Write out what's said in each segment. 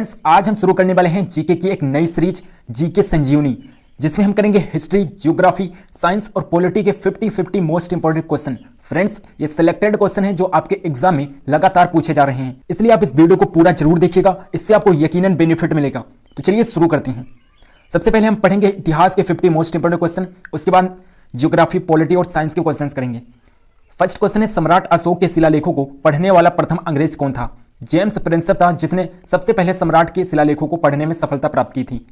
Friends, आज हम शुरू करने वाले हैं जीके की एक नई सीरीज जीके संजीवनी, जिसमें हम करेंगे हिस्ट्री, ज्योग्राफी, साइंस और पॉलिटी के 50-50 मोस्ट इंपॉर्टेंट क्वेश्चन। फ्रेंड्स, ये सिलेक्टेड क्वेश्चन है जो आपके एग्जाम में लगातार पूछे जा रहे हैं, इसलिए आप इस वीडियो को पूरा जरूर देखिएगा, इससे आपको यकीनन बेनिफिट मिलेगा। तो चलिए शुरू करते हैं। सबसे पहले हम पढ़ेंगे इतिहास के 50 मोस्ट इंपॉर्टेंट क्वेश्चन, उसके बाद ज्योग्राफी, पॉलिटी और साइंस के क्वेश्चन करेंगे। फर्स्ट क्वेश्चन है, सम्राट अशोक के शिलालेखों को पढ़ने वाला प्रथम अंग्रेज कौन था? जेम्स प्रिंसेप था, जिसने सबसे पहले सम्राट के शिलालेखों को पढ़ने में सफलता प्राप्त की थी।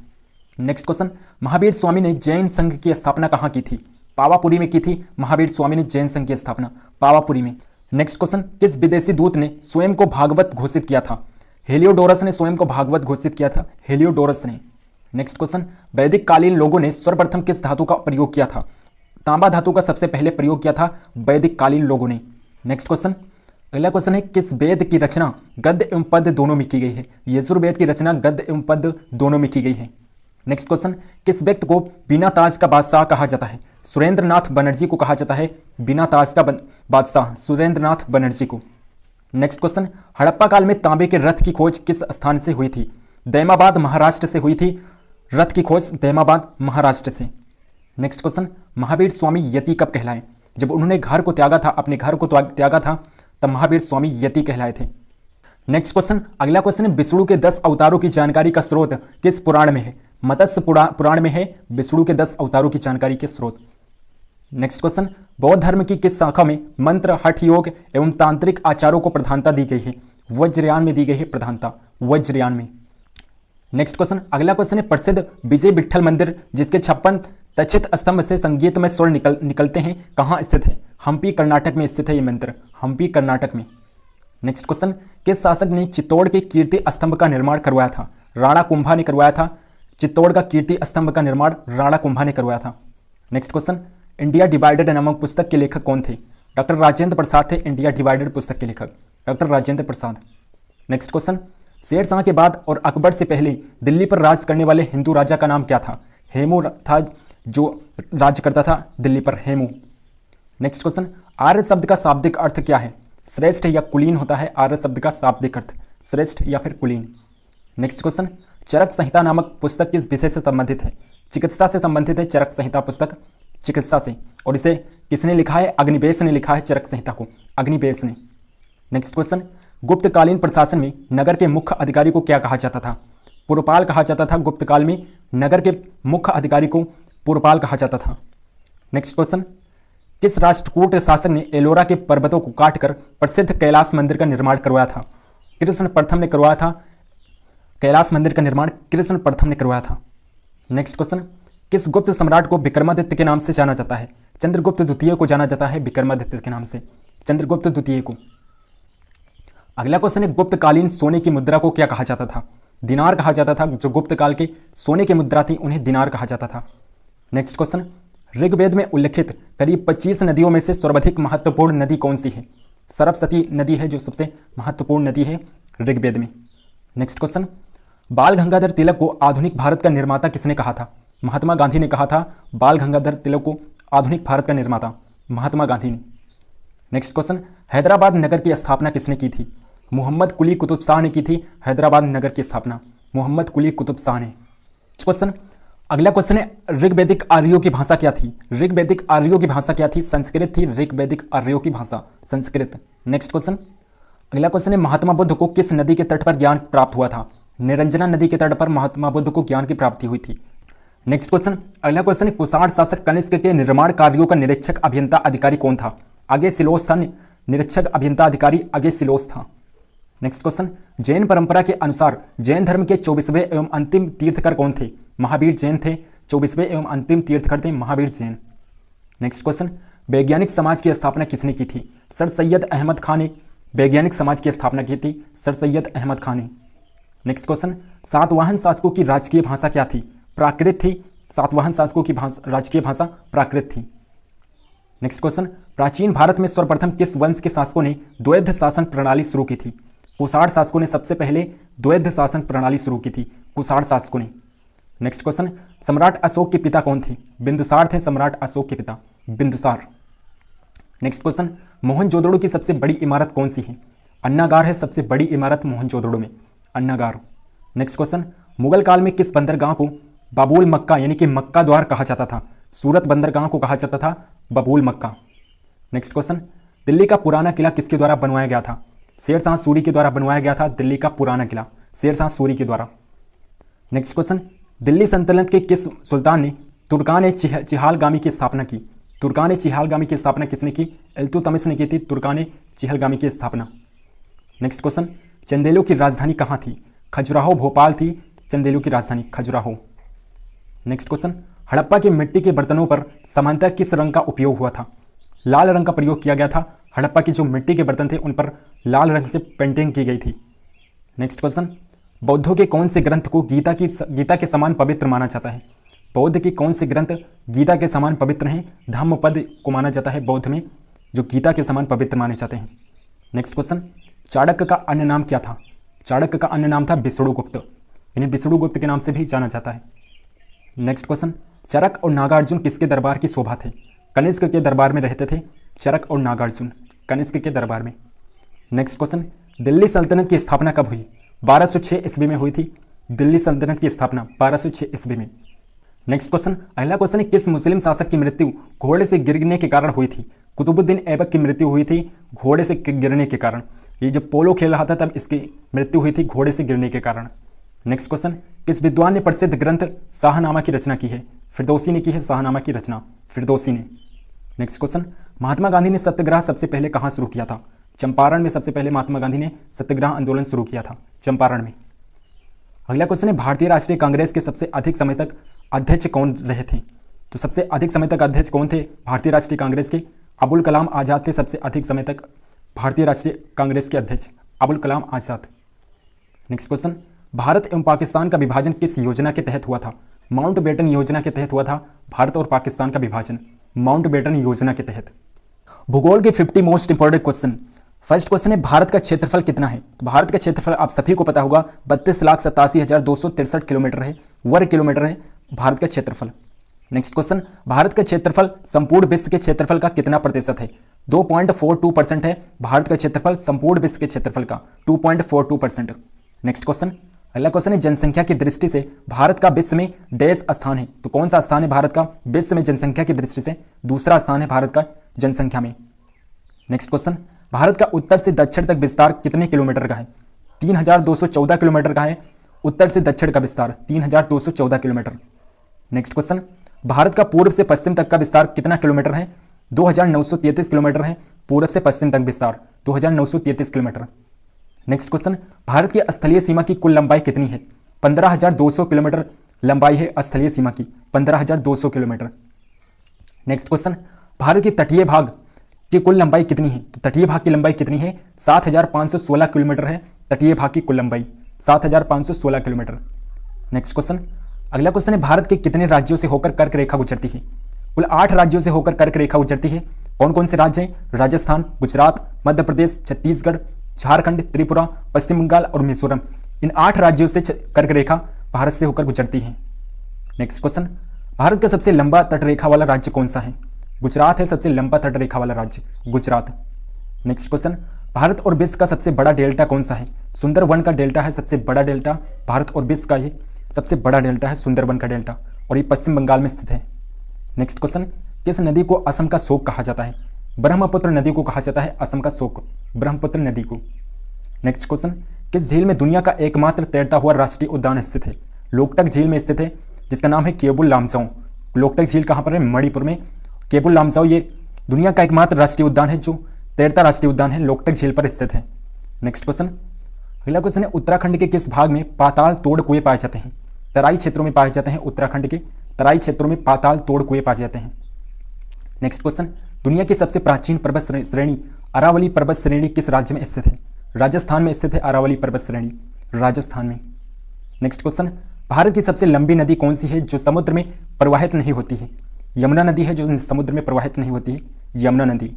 नेक्स्ट क्वेश्चन, महावीर स्वामी ने जैन संघ की स्थापना कहाँ की थी? पावापुरी में की थी। महावीर स्वामी ने जैन संघ की स्थापना पावापुरी में। नेक्स्ट क्वेश्चन, किस विदेशी दूत ने स्वयं को भागवत घोषित किया था? हेलियोडोरस ने स्वयं को भागवत घोषित किया था, हेलियोडोरस ने। नेक्स्ट क्वेश्चन, वैदिक कालीन लोगों ने सर्वप्रथम किस धातु का प्रयोग किया था? तांबा धातु का सबसे पहले प्रयोग किया था वैदिक कालीन लोगों ने। नेक्स्ट क्वेश्चन, अगला क्वेश्चन है, किस वेद की रचना गद्य एवं पद्य दोनों में की गई है? यजुर्वेद की रचना गद्य एवं पद्य दोनों में की गई है। नेक्स्ट क्वेश्चन, किस व्यक्ति को बिना ताज का बादशाह कहा जाता है? सुरेंद्रनाथ बनर्जी को कहा जाता है बिना ताज का बादशाह, सुरेंद्रनाथ बनर्जी को। नेक्स्ट क्वेश्चन, हड़प्पा काल में तांबे के रथ की खोज किस स्थान से हुई थी? दैमाबाद महाराष्ट्र से हुई थी रथ की खोज, दैमाबाद महाराष्ट्र से। नेक्स्ट क्वेश्चन, महावीर स्वामी यति कब कहलाए? जब उन्होंने घर को त्यागा था, अपने घर को त्यागा था, तब महावीर स्वामी यति कहलाए थे। नेक्स्ट क्वेश्चन, अगला क्वेश्चन है, विष्णु के 10 अवतारों की जानकारी का स्रोत किस पुराण में है? मत्स्य पुराण में है विष्णु के 10 अवतारों की जानकारी के स्रोत। नेक्स्ट क्वेश्चन, बौद्ध धर्म की किस शाखा में मंत्र, हठ योग एवं तांत्रिक आचारों को प्रधानता दी गई है? वज्रयान में दी गई है प्रधानता, वज्रयान में। नेक्स्ट क्वेश्चन, अगला क्वेश्चन है, प्रसिद्ध विजय विट्ठल मंदिर जिसके 56 तचित स्तंभ से संगीत में स्वर निकलते हैं, कहाँ स्थित है? हम्पी कर्नाटक में स्थित है ये मंदिर, हम्पी कर्नाटक में। नेक्स्ट क्वेश्चन, किस शासक ने चित्तौड़ के कीर्ति स्तंभ का निर्माण करवाया था? राणा कुंभा ने करवाया था चित्तौड़ का कीर्ति स्तंभ का निर्माण, राणा कुंभा ने करवाया था। नेक्स्ट क्वेश्चन, इंडिया डिवाइडेड नामक पुस्तक के लेखक कौन थे? डॉक्टर राजेंद्र प्रसाद थे इंडिया डिवाइडेड पुस्तक के लेखक, doctor Rajendra Prasad. Next question, Sher Shah के बाद और अकबर से पहले दिल्ली पर राज करने वाले हिंदू राजा का नाम क्या था? हेमू था जो राज करता था दिल्ली पर, हेमू। नेक्स्ट क्वेश्चन, आर्य शब्द का शाब्दिक अर्थ क्या है? श्रेष्ठ या कुलीन होता है आर्य शब्द का शाब्दिक अर्थ, श्रेष्ठ या फिर कुलीन। नेक्स्ट क्वेश्चन, चरक संहिता नामक पुस्तक किस विषय से संबंधित है? चिकित्सा से संबंधित है चरक संहिता पुस्तक, चिकित्सा से। और इसे किसने लिखा है? अग्निवेश ने लिखा है चरक संहिता को, अग्निवेश ने। नेक्स्ट क्वेश्चन, गुप्तकालीन प्रशासन में नगर के मुख्य अधिकारी को क्या कहा जाता था? पुरपाल कहा जाता था। गुप्त काल में नगर के मुख्य अधिकारी को पुरपाल कहा जाता था। नेक्स्ट क्वेश्चन, किस राष्ट्रकूट शासक ने एलोरा के पर्वतों को काटकर प्रसिद्ध कैलाश मंदिर का निर्माण करवाया था? कृष्ण प्रथम ने करवाया था कैलाश मंदिर का निर्माण, कृष्ण प्रथम ने करवाया था। नेक्स्ट क्वेश्चन, किस गुप्त सम्राट को विक्रमादित्य के नाम से जाना जाता है? चंद्रगुप्त द्वितीय को जाना जाता है विक्रमादित्य के नाम से, चंद्रगुप्त द्वितीय को। अगला क्वेश्चन है, गुप्तकालीन सोने की मुद्रा को क्या कहा जाता था? दिनार कहा जाता था। जो गुप्त काल के सोने की मुद्रा थी उन्हें दिनार कहा जाता था। नेक्स्ट क्वेश्चन, ऋग्वेद में उल्लिखित करीब 25 नदियों में से सर्वाधिक महत्वपूर्ण नदी कौन सी है? सरस्वती नदी है जो सबसे महत्वपूर्ण नदी है ऋग्वेद में। नेक्स्ट क्वेश्चन, बाल गंगाधर तिलक को आधुनिक भारत का निर्माता किसने कहा था? महात्मा गांधी ने कहा था बाल गंगाधर तिलक को आधुनिक भारत का निर्माता, महात्मा गांधी ने। नेक्स्ट क्वेश्चन, हैदराबाद नगर की स्थापना किसने की थी? मोहम्मद कुली कुतुब शाह ने की थी हैदराबाद नगर की स्थापना, मोहम्मद कुली कुतुब शाह ने। क्वेश्चन, अगला क्वेश्चन है, ऋग्वैदिक आर्यों की भाषा क्या थी? ऋग्वैदिक आर्यों की भाषा क्या थी? संस्कृत थी ऋग्वैदिक आर्यों की भाषा, संस्कृत। नेक्स्ट क्वेश्चन, अगला क्वेश्चन है, महात्मा बुद्ध को किस नदी के तट पर ज्ञान प्राप्त हुआ था? निरंजना नदी के तट पर महात्मा बुद्ध को ज्ञान की प्राप्ति हुई थी। नेक्स्ट क्वेश्चन, अगला क्वेश्चन है, कुषाण शासक कनिष्क के निर्माण कार्यों का निरीक्षक अभियंता अधिकारी कौन था? आगे सिलोस था, निरीक्षक अभियंता अधिकारी आगे सिलोस था। नेक्स्ट क्वेश्चन, जैन परंपरा के अनुसार जैन धर्म के 24वें एवं अंतिम तीर्थकर कौन थे? महावीर जैन थे, 24वें एवं अंतिम तीर्थकर थे महावीर जैन। नेक्स्ट क्वेश्चन, वैज्ञानिक समाज की स्थापना किसने की थी? सर सैयद अहमद खान ने वैज्ञानिक समाज की स्थापना की थी, सर सैयद अहमद खान ने। नेक्स्ट क्वेश्चन, सातवाहन शासकों की राजकीय भाषा क्या थी? प्राकृत थी। सातवाहन शासकों की राजकीय भाषा प्राकृत थी। नेक्स्ट क्वेश्चन, प्राचीन भारत में सर्वप्रथम किस वंश के शासकों ने द्वैध शासन प्रणाली शुरू की थी? कुषाण शासकों ने सबसे पहले द्वैध शासन प्रणाली शुरू की थी, कुषाण शासकों ने। नेक्स्ट क्वेश्चन, सम्राट अशोक के पिता कौन थे? बिंदुसार थे सम्राट अशोक के पिता, बिंदुसार। नेक्स्ट क्वेश्चन, मोहनजोदड़ो की सबसे बड़ी इमारत कौन सी है? अन्नागार है सबसे बड़ी इमारत मोहनजोदड़ो में, अन्नागार। नेक्स्ट क्वेश्चन, मुगल काल में किस बंदरगाह को बाबुल मक्का यानी कि मक्का द्वार कहा जाता था? सूरत बंदरगाह को कहा जाता था बाबुल मक्का। नेक्स्ट क्वेश्चन, दिल्ली का पुराना किला किसके द्वारा बनवाया गया था? शेर शाह सूरी के द्वारा बनवाया गया था दिल्ली का पुराना किला, शेर शाह सूरी के द्वारा। नेक्स्ट क्वेश्चन, दिल्ली सल्तनत के किस सुल्तान ने तुर्कान चिहालगामी की स्थापना की? तुर्कान चिहालगामी की स्थापना किसने की? इल्तुतमिश ने की थी तुर्कान चिहालगामी की स्थापना। नेक्स्ट क्वेश्चन, चंदेलों की राजधानी कहाँ थी? खजुराहो भोपाल थी चंदेलों की राजधानी, खजुराहो। नेक्स्ट क्वेश्चन, हड़प्पा के मिट्टी के बर्तनों पर सामान्यतः किस रंग का उपयोग हुआ था? लाल रंग का प्रयोग किया गया था। हड़प्पा के जो मिट्टी के बर्तन थे उन पर लाल रंग से पेंटिंग की गई थी। नेक्स्ट क्वेश्चन, बौद्धों के कौन से ग्रंथ को गीता के समान पवित्र माना जाता है? बौद्ध के कौन से ग्रंथ गीता के समान पवित्र हैं? धम्मपद को माना जाता है बौद्ध में, जो गीता के समान पवित्र माने जाते हैं। नेक्स्ट क्वेश्चन, चाणक्य का अन्य नाम क्या था? चाणक्य का अन्य नाम था विष्णुगुप्त, इन्हें विष्णुगुप्त के नाम से भी जाना जाता है। नेक्स्ट क्वेश्चन, चरक और नागार्जुन किसके दरबार की शोभा थे? कनिष्क के दरबार में रहते थे चरक और नागार्जुन, कनिष्क के दरबार में। नेक्स्ट क्वेश्चन, दिल्ली सल्तनत की स्थापना कब हुई? 1206 ईस्वी में हुई थी दिल्ली सल्तनत की स्थापना, 1206 ईस्वी में। नेक्स्ट क्वेश्चन, अगला क्वेश्चन है, किस मुस्लिम शासक की मृत्यु घोड़े से गिरने के कारण हुई थी? कुतुबुद्दीन ऐबक की मृत्यु हुई थी घोड़े से गिरने के कारण। ये जब पोलो खेल रहा था तब इसकी मृत्यु हुई थी घोड़े से गिरने के कारण। नेक्स्ट क्वेश्चन, किस विद्वान ने प्रसिद्ध ग्रंथ शाहनामा की रचना की है? फिरदौसी ने की है शाहनामा की रचना, फिरदौसी ने। नेक्स्ट क्वेश्चन, महात्मा गांधी ने सत्याग्रह सबसे पहले कहाँ शुरू किया था? चंपारण में सबसे पहले महात्मा गांधी ने सत्याग्रह आंदोलन शुरू किया था, चंपारण में। अगला क्वेश्चन है, भारतीय राष्ट्रीय कांग्रेस के सबसे अधिक समय तक अध्यक्ष कौन रहे थे? तो सबसे अधिक समय तक अध्यक्ष कौन थे भारतीय राष्ट्रीय कांग्रेस के? अबुल कलाम आज़ाद थे सबसे अधिक समय तक भारतीय राष्ट्रीय कांग्रेस के अध्यक्ष, अबुल कलाम आज़ाद। नेक्स्ट क्वेश्चन, भारत एवं पाकिस्तान का विभाजन किस योजना के तहत हुआ था? माउंटबेटन योजना के तहत हुआ था भारत और पाकिस्तान का विभाजन, माउंटबेटन योजना के तहत। भूगोल के 50 most important question. First question है, भारत का क्षेत्रफल कितना है? तो भारत का क्षेत्रफल आप सभी को पता होगा 32,87,263 किलोमीटर है, वर्ग किलोमीटर है भारत का क्षेत्रफल। नेक्स्ट क्वेश्चन, भारत का क्षेत्रफल संपूर्ण विश्व के क्षेत्रफल का कितना प्रतिशत है? 2.42% है भारत का क्षेत्रफल संपूर्ण विश्व के क्षेत्रफल का, 2.42%। नेक्स्ट क्वेश्चन, अगला क्वेश्चन है, जनसंख्या की दृष्टि से भारत का विश्व में डैश स्थान है? तो कौन सा स्थान है भारत का विश्व में जनसंख्या की दृष्टि से? दूसरा स्थान है भारत का जनसंख्या में। नेक्स्ट क्वेश्चन, भारत का उत्तर से दक्षिण तक विस्तार कितने किलोमीटर का है? 3,214 किलोमीटर का है उत्तर से दक्षिण का विस्तार, 3,214 किलोमीटर। नेक्स्ट क्वेश्चन, भारत का पूर्व से पश्चिम तक का विस्तार कितना किलोमीटर है? 2,933 किलोमीटर है पूर्व से पश्चिम तक विस्तार, 2,933 किलोमीटर। नेक्स्ट क्वेश्चन, भारत की स्थलीय सीमा की कुल लंबाई कितनी है? 15,200 किलोमीटर लंबाई है स्थलीय सीमा की, 15,200 किलोमीटर। नेक्स्ट क्वेश्चन, भारत के तटीय भाग की कुल लंबाई कितनी है? तो तटीय भाग की लंबाई कितनी है? 7,516 किलोमीटर है तटीय भाग की कुल लंबाई, 7,516 किलोमीटर। नेक्स्ट क्वेश्चन, अगला क्वेश्चन है, भारत के कितने राज्यों से होकर कर्क रेखा गुजरती है? कुल 8 राज्यों से होकर कर्क रेखा गुजरती है। कौन कौन से राज्य हैं? राजस्थान, गुजरात, मध्य प्रदेश, छत्तीसगढ़, झारखंड, त्रिपुरा, पश्चिम बंगाल और मिजोरम। इन 8 राज्यों से कर्क रेखा भारत से होकर गुजरती है। नेक्स्ट क्वेश्चन, भारत का सबसे लंबा तटरेखा वाला राज्य कौन सा है? गुजरात है सबसे लंबा तटरेखा वाला राज्य, गुजरात। नेक्स्ट क्वेश्चन, भारत और विश्व का सबसे बड़ा डेल्टा कौन सा है? सुंदरवन का डेल्टा है सबसे बड़ा डेल्टा, भारत और विश्व का ये सबसे बड़ा डेल्टा है सुंदरवन का डेल्टा, और ये पश्चिम बंगाल में स्थित है। नेक्स्ट क्वेश्चन, किस नदी को असम का शोक कहा जाता है? ब्रह्मपुत्र नदी को कहा जाता है असम का शोक, ब्रह्मपुत्र नदी को। नेक्स्ट क्वेश्चन, किस झील में दुनिया का एकमात्र तैरता हुआ राष्ट्रीय उद्यान स्थित है? लोकटक झील में स्थित है जिसका नाम है केबुल लामजाओ। लोकटक झील कहाँ पर है? मणिपुर में। केबुल लामजाओ ये दुनिया का एकमात्र राष्ट्रीय उद्यान है जो तैरता राष्ट्रीय उद्यान है, लोकटक झील पर स्थित है। नेक्स्ट क्वेश्चन, अगला क्वेश्चन है, उत्तराखंड के किस भाग में पाताल तोड़ कुएं पाए जाते हैं? तराई क्षेत्रों में पाए जाते हैं, उत्तराखंड के तराई क्षेत्रों में पाताल तोड़ कुएं पाए जाते हैं। नेक्स्ट क्वेश्चन, दुनिया की सबसे प्राचीन पर्वत श्रेणी अरावली पर्वत श्रेणी किस राज्य में स्थित है? राजस्थान में स्थित है अरावली पर्वत श्रेणी, राजस्थान में। नेक्स्ट क्वेश्चन, भारत की सबसे लंबी नदी कौन सी है जो समुद्र में प्रवाहित नहीं होती है? यमुना नदी है जो समुद्र में प्रवाहित नहीं होती है, यमुना नदी।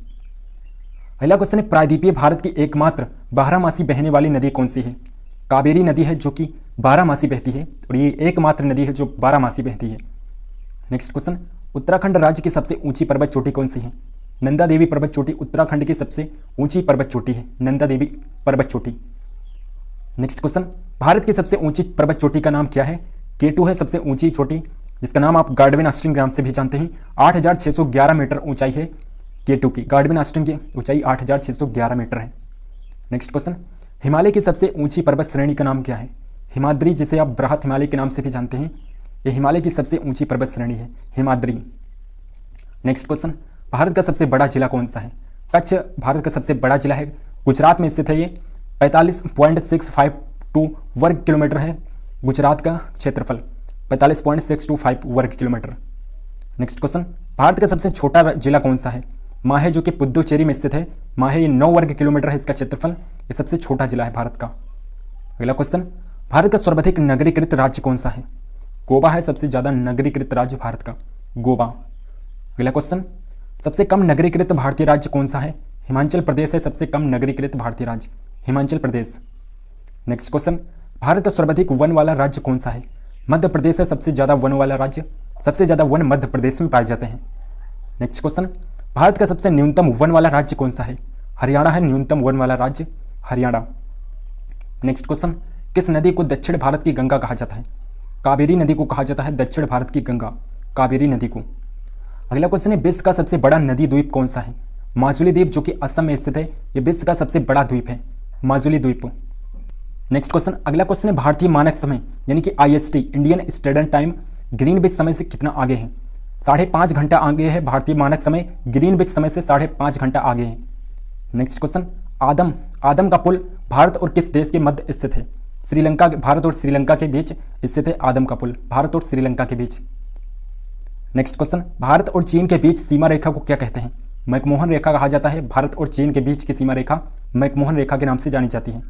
अगला क्वेश्चन है, प्रायद्वीपीय भारत की एकमात्र 12मासी बहने वाली नदी कौन सी है? कावेरी नदी है जो कि 12मासी बहती है, और ये एकमात्र नदी है जो 12मासी बहती है। नेक्स्ट क्वेश्चन, उत्तराखंड राज्य की सबसे ऊंची पर्वत चोटी कौन सी है? नंदा देवी पर्वत चोटी उत्तराखंड की सबसे ऊंची पर्वत चोटी है, नंदा देवी पर्वत चोटी। नेक्स्ट क्वेश्चन, भारत की सबसे ऊंची पर्वत चोटी का नाम क्या है? K2 है सबसे ऊंची चोटी, जिसका नाम आप गार्डविन ऑस्टिन के नाम से भी जानते हैं। 8,611 मीटर ऊंचाई है K2 की। गार्डविन ऑस्टिन की ऊंचाई 8,611 मीटर है। नेक्स्ट क्वेश्चन, हिमालय की सबसे ऊंची पर्वत श्रेणी का नाम क्या है? हिमाद्री, जिसे आप बृहत हिमालय के नाम से भी जानते हैं, यह हिमालय की सबसे ऊंची पर्वत श्रेणी है, हिमाद्री। नेक्स्ट क्वेश्चन, भारत का सबसे बड़ा जिला कौन सा है? कच्छ भारत का सबसे बड़ा जिला है, गुजरात में स्थित है। ये 45.652 वर्ग किलोमीटर है गुजरात का क्षेत्रफल, 45.625 वर्ग किलोमीटर। नेक्स्ट क्वेश्चन, भारत का सबसे छोटा जिला कौन सा है? माहे, जो कि पुद्दुचेरी में स्थित है। माहे ये 9 वर्ग किलोमीटर है इसका क्षेत्रफल, ये सबसे छोटा जिला है भारत का। अगला क्वेश्चन, भारत का सर्वाधिक नगरीकृत राज्य कौन सा है? गोवा है सबसे ज्यादा नगरीकृत राज्य भारत का, गोवा। अगला क्वेश्चन, सबसे कम नगरीकृत भारतीय राज्य कौन सा है? हिमाचल प्रदेश है सबसे कम नगरीकृत भारतीय राज्य, हिमाचल प्रदेश। नेक्स्ट क्वेश्चन, भारत का सर्वाधिक वन वाला राज्य कौन सा है? मध्य प्रदेश है सबसे ज्यादा वन वाला राज्य, सबसे ज्यादा वन मध्य प्रदेश में पाए जाते हैं। नेक्स्ट क्वेश्चन, भारत का सबसे न्यूनतम वन वाला राज्य कौन सा है? हरियाणा है न्यूनतम वन वाला राज्य, हरियाणा। नेक्स्ट क्वेश्चन, किस नदी को दक्षिण भारत की गंगा कहा जाता है? कावेरी नदी को कहा जाता है दक्षिण भारत की गंगा, कावेरी नदी को। अगला क्वेश्चन है, विश्व का सबसे बड़ा नदी द्वीप कौन सा है? माजुली द्वीप, जो कि असम में स्थित है, यह विश्व का सबसे बड़ा द्वीप है, माजुली द्वीप। नेक्स्ट क्वेश्चन, अगला क्वेश्चन है, भारतीय मानक समय यानी कि IST, Indian standard time, Greenwich समय से कितना आगे है? 5.5 घंटा आगे है भारतीय मानक समय, ग्रीनविच समय से 5.5 घंटा आगे है। नेक्स्ट क्वेश्चन, आदम का पुल भारत और किस देश के मध्य स्थित है? श्रीलंका, भारत और श्रीलंका के बीच स्थित है आदम का पुल, भारत और श्रीलंका के बीच। नेक्स्ट क्वेश्चन, भारत और चीन के बीच सीमा रेखा को क्या कहते हैं? मैकमोहन रेखा कहा जाता है। भारत और चीन के बीच की सीमा रेखा मैकमोहन रेखा के नाम से जानी जाती है।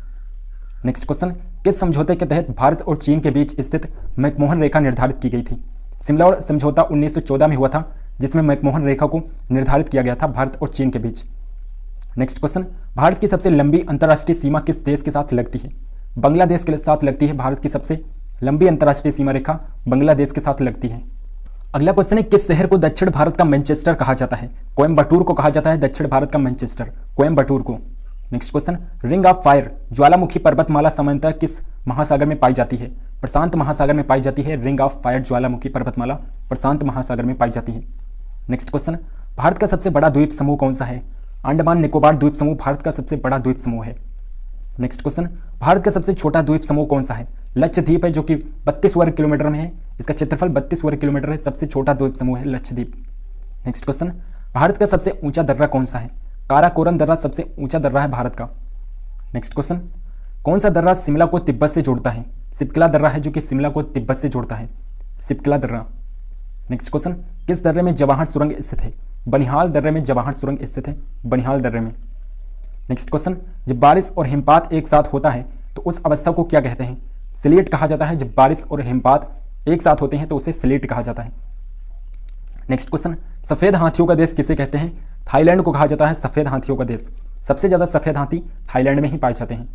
नेक्स्ट क्वेश्चन, किस समझौते के तहत भारत और चीन के बीच स्थित मैकमोहन रेखा निर्धारित की गई थी? शिमला समझौता 1914 में हुआ था, जिसमें मैकमोहन रेखा को निर्धारित किया गया था भारत और चीन के बीच। नेक्स्ट क्वेश्चन, भारत की सबसे लंबी अंतर्राष्ट्रीय सीमा किस देश के साथ लगती है? बांग्लादेश के साथ लगती है। भारत की सबसे लंबी अंतर्राष्ट्रीय सीमा रेखा बांग्लादेश के साथ लगती है। अगला क्वेश्चन है, किस शहर को दक्षिण भारत का मैनचेस्टर कहा जाता है? कोयम्बटूर को कहा जाता है दक्षिण भारत का मैनचेस्टर, कोयम्बटूर को। Next question, ring of fire ज्वालामुखी पर्वतमाला सामान्यतः किस महासागर में पाई जाती है? प्रशांत महासागर में पाई जाती है। रिंग ऑफ फायर ज्वालामुखी पर्वतमाला प्रशांत महासागर में पाई जाती है। नेक्स्ट क्वेश्चन, भारत का सबसे बड़ा द्वीप समूह कौन सा है? अंडमान निकोबार द्वीप समूह भारत का सबसे बड़ा द्वीप समूह है। नेक्स्ट क्वेश्चन, भारत का सबसे छोटा द्वीप समूह कौन सा है? लक्षद्वीप है, जो कि 32 वर्ग किलोमीटर में है, इसका क्षेत्रफल 32 वर्ग किलोमीटर है, सबसे छोटा द्वीप समूह है लक्षद्वीप। नेक्स्ट क्वेश्चन, भारत का सबसे ऊंचा दर्रा कौन सा है? काराकोरम दर्रा सबसे ऊंचा दर्रा है भारत का। नेक्स्ट क्वेश्चन, कौन सा दर्रा शिमला को तिब्बत से जोड़ता है? सिपकिला दर्रा है, जो कि शिमला को तिब्बत से जोड़ता है, सिपकिला दर्रा। नेक्स्ट क्वेश्चन, किस दर्रे में जवाहर सुरंग स्थित है? बनिहाल दर्रे में जवाहर सुरंग स्थित है, बनिहाल दर्रे में। नेक्स्ट क्वेश्चन, जब बारिश और हिमपात एक साथ होता है तो उस अवस्था को क्या कहते हैं? स्लेट कहा जाता है। जब बारिश और हिमपात एक साथ होते हैं तो उसे स्लेट कहा जाता है। नेक्स्ट क्वेश्चन, सफेद हाथियों का देश किसे कहते हैं? थाईलैंड को कहा जाता है सफेद हाथियों का देश। सबसे ज्यादा सफेद हाथी थाईलैंड में ही पाए जाते हैं।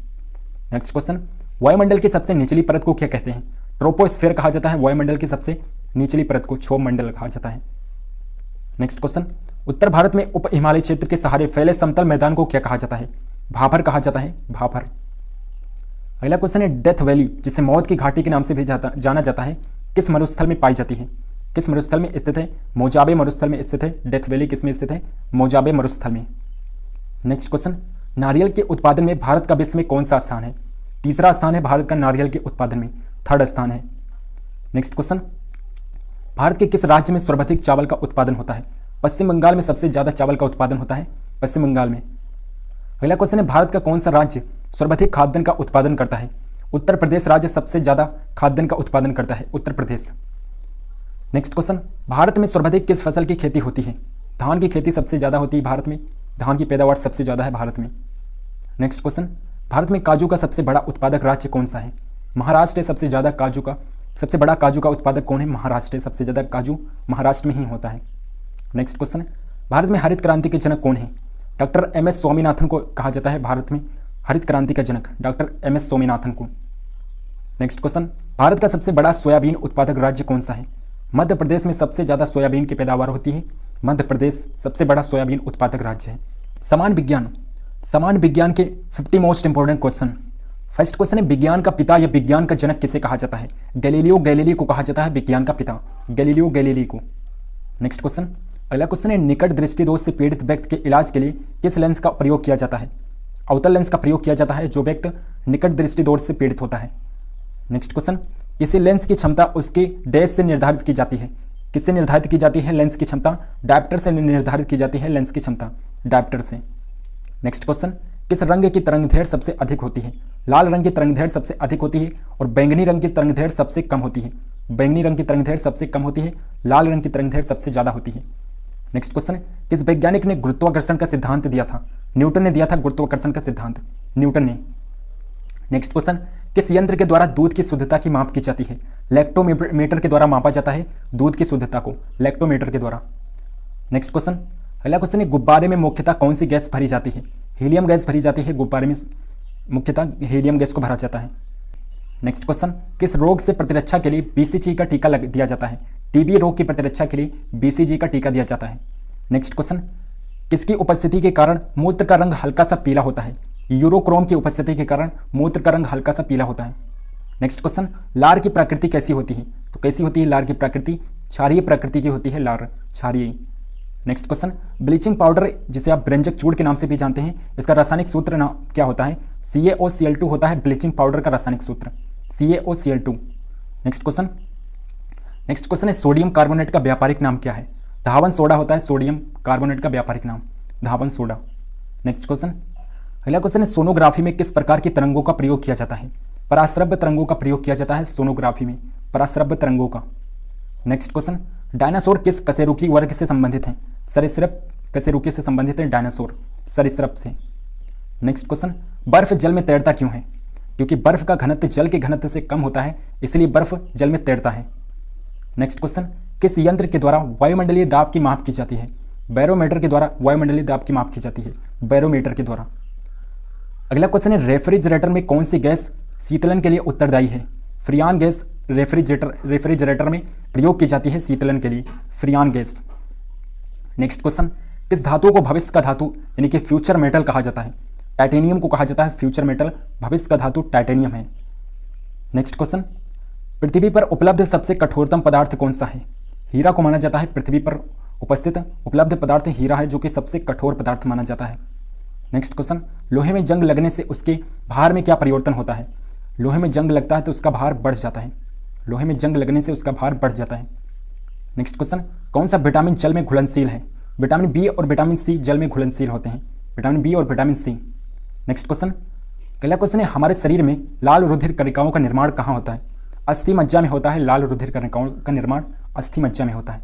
नेक्स्ट क्वेश्चन, वायुमंडल की सबसे निचली परत को क्या कहते हैं? ट्रोपोस्फेयर कहा जाता है वायुमंडल की सबसे निचली परत को, क्षोभ मंडल कहा जाता है। नेक्स्ट क्वेश्चन, उत्तर भारत में उप हिमालय क्षेत्र के सहारे फैले समतल मैदान को क्या कहा जाता है? भाभर कहा जाता है, भाभर। अगला क्वेश्चन है, डेथ वैली, जिसे मौत की घाटी के नाम से भी जाना जाता है, किस मरुस्थल में पाई जाती है? किस मरुस्थल में स्थित है? मोजाबे मरुस्थल में स्थित है। डेथ वैली किस में स्थित है? मोजाबे मरुस्थल में। नेक्स्ट क्वेश्चन, नारियल के उत्पादन में भारत का विश्व में कौन सा स्थान है? तीसरा स्थान है भारत का नारियल के उत्पादन में, थर्ड स्थान है। नेक्स्ट क्वेश्चन, भारत के किस राज्य में सर्वाधिक चावल का उत्पादन होता है? पश्चिम बंगाल में सबसे ज्यादा चावल का उत्पादन होता है, पश्चिम बंगाल में। अगला क्वेश्चन है, भारत का कौन सा राज्य सर्वाधिक खाद्यान्न का उत्पादन करता है? उत्तर प्रदेश राज्य सबसे ज्यादा खाद्यान्न का उत्पादन करता है, उत्तर प्रदेश। नेक्स्ट क्वेश्चन, भारत में सर्वाधिक किस फसल की खेती होती है? धान की खेती सबसे ज्यादा होती है भारत में, धान की पैदावार सबसे ज्यादा है भारत में। नेक्स्ट क्वेश्चन, भारत में काजू का सबसे बड़ा उत्पादक राज्य कौन सा है? महाराष्ट्र है सबसे ज्यादा काजू का, सबसे बड़ा काजू का उत्पादक कौन है? महाराष्ट्र है, सबसे ज्यादा काजू महाराष्ट्र में ही होता है। नेक्स्ट क्वेश्चन, भारत में हरित क्रांति के जनक कौन है? डॉक्टर MS स्वामीनाथन को कहा जाता है भारत में हरित क्रांति का जनक, डॉक्टर MS स्वामीनाथन को। नेक्स्ट क्वेश्चन, भारत का सबसे बड़ा सोयाबीन उत्पादक राज्य कौन सा है? मध्य प्रदेश में सबसे ज्यादा सोयाबीन की पैदावार होती है, मध्य प्रदेश सबसे बड़ा सोयाबीन उत्पादक राज्य है। समान विज्ञान के 50 most important question. First question है, विज्ञान का पिता या विज्ञान का जनक किसे कहा जाता है? गैलीलियो गैलीली को कहा जाता है विज्ञान का पिता, गैलीलियो गैलीली को। नेक्स्ट क्वेश्चन, अगला क्वेश्चन है, निकट दृष्टि दोष से पीड़ित व्यक्ति के इलाज के लिए किस लेंस का प्रयोग किया जाता है? अवतल लेंस का प्रयोग किया जाता है जो व्यक्ति निकट दृष्टि दोष से पीड़ित होता है। नेक्स्ट क्वेश्चन, किसी लेंस की क्षमता उसके डैश से निर्धारित की जाती है? किससे निर्धारित की जाती है लेंस की क्षमता? डायप्टर से निर्धारित की जाती है लेंस की क्षमता, डायप्टर से। नेक्स्ट क्वेश्चन, किस रंग की तरंगदैर्घ्य सबसे अधिक होती है? लाल रंग की तरंगदैर्घ्य सबसे अधिक होती है और बैंगनी रंग की तरंगदैर्घ्य सबसे कम होती है। बैंगनी रंग की तरंगदैर्घ्य सबसे कम होती है, लाल रंग की तरंगदैर्घ्य सबसे ज़्यादा होती है। नेक्स्ट क्वेश्चन, किस वैज्ञानिक ने गुरुत्वाकर्षण का सिद्धांत दिया था? न्यूटन ने दिया था गुरुत्वाकर्षण का सिद्धांत, न्यूटन ने। नेक्स्ट क्वेश्चन, किस यंत्र के द्वारा दूध की शुद्धता की माप की जाती है? लैक्टोमीटर के द्वारा मापा जाता है दूध की शुद्धता को, लैक्टोमीटर के द्वारा। नेक्स्ट क्वेश्चन, अगला क्वेश्चन है, गुब्बारे में मुख्यतः कौन सी गैस भरी जाती है? हीलियम गैस भरी जाती है गुब्बारे में, मुख्यतः हीलियम गैस को भरा जाता है। नेक्स्ट क्वेश्चन, किस रोग से प्रतिरक्षा के लिए बीसीजी का टीका दिया जाता है? टीबी रोग की प्रतिरक्षा के लिए बीसीजी का टीका दिया जाता है। नेक्स्ट क्वेश्चन, किसकी उपस्थिति के कारण मूत्र का रंग हल्का सा पीला होता है? यूरोक्रोम की उपस्थिति के कारण मूत्र का रंग हल्का सा पीला होता है। नेक्स्ट क्वेश्चन, लार की प्रकृति कैसी होती है? तो कैसी होती है लार की प्रकृति? क्षारीय प्रकृति की होती है लार, क्षारीय। नेक्स्ट क्वेश्चन, ब्लीचिंग पाउडर जिसे आप ब्रेंजक चूड़ के नाम से भी जानते हैं, इसका रासायनिक सूत्र नाम क्या होता है? CaOCl2 होता है ब्लीचिंग पाउडर का रासायनिक सूत्र, CaOCl2। नेक्स्ट क्वेश्चन है, सोडियम कार्बोनेट का व्यापारिक नाम क्या है? धावन सोडा होता है सोडियम कार्बोनेट का व्यापारिक नाम, धावन सोडा। नेक्स्ट क्वेश्चन, अगला क्वेश्चन है, सोनोग्राफी में किस प्रकार की तरंगों का प्रयोग किया जाता है? पराश्रव्य तरंगों का प्रयोग किया जाता है सोनोग्राफी में, पराश्रव्य तरंगों का। नेक्स्ट क्वेश्चन, डायनासोर किस कशेरुकी वर्ग से संबंधित हैं? सरीसृप कशेरुकी से संबंधित है डायनासोर, सरीसृप से। नेक्स्ट क्वेश्चन, बर्फ जल में तैरता क्यों है? क्योंकि बर्फ का घनत्व जल के घनत्व से कम होता है, इसलिए बर्फ जल में तैरता है। नेक्स्ट क्वेश्चन, किस यंत्र के द्वारा वायुमंडलीय दाब की माप की जाती है? बैरोमीटर के द्वारा वायुमंडलीय दाब की माप की जाती है, बैरोमीटर के द्वारा। अगला क्वेश्चन है, रेफ्रिजरेटर में कौन सी गैस शीतलन के लिए उत्तरदायी है? फ्रियान गैस रेफ्रिजरेटर में प्रयोग की जाती है शीतलन के लिए, फ्रियान गैस। नेक्स्ट क्वेश्चन, किस धातु को भविष्य का धातु यानी कि फ्यूचर मेटल कहा जाता है? टाइटेनियम को कहा जाता है फ्यूचर मेटल, भविष्य का धातु टाइटेनियम है। नेक्स्ट क्वेश्चन, पृथ्वी पर उपलब्ध सबसे कठोरतम पदार्थ कौन सा है? हीरा को माना जाता है पृथ्वी पर उपस्थित उपलब्ध पदार्थ हीरा है जो कि सबसे कठोर पदार्थ माना जाता है। नेक्स्ट क्वेश्चन, लोहे में जंग लगने से उसके भार में क्या परिवर्तन होता है? लोहे में जंग लगता है तो उसका भार बढ़ जाता है, लोहे में जंग लगने से उसका भार बढ़ जाता है। नेक्स्ट क्वेश्चन, कौन सा विटामिन जल में घुलनशील है? विटामिन बी और विटामिन सी जल में घुलनशील होते हैं, विटामिन बी और विटामिन सी। नेक्स्ट क्वेश्चन, अगला क्वेश्चन है, हमारे शरीर में लाल रुधिर कणिकाओं का निर्माण कहाँ होता है? अस्थि मज्जा में होता है, लाल रुधिर कणिकाओं का निर्माण अस्थि मज्जा में होता है।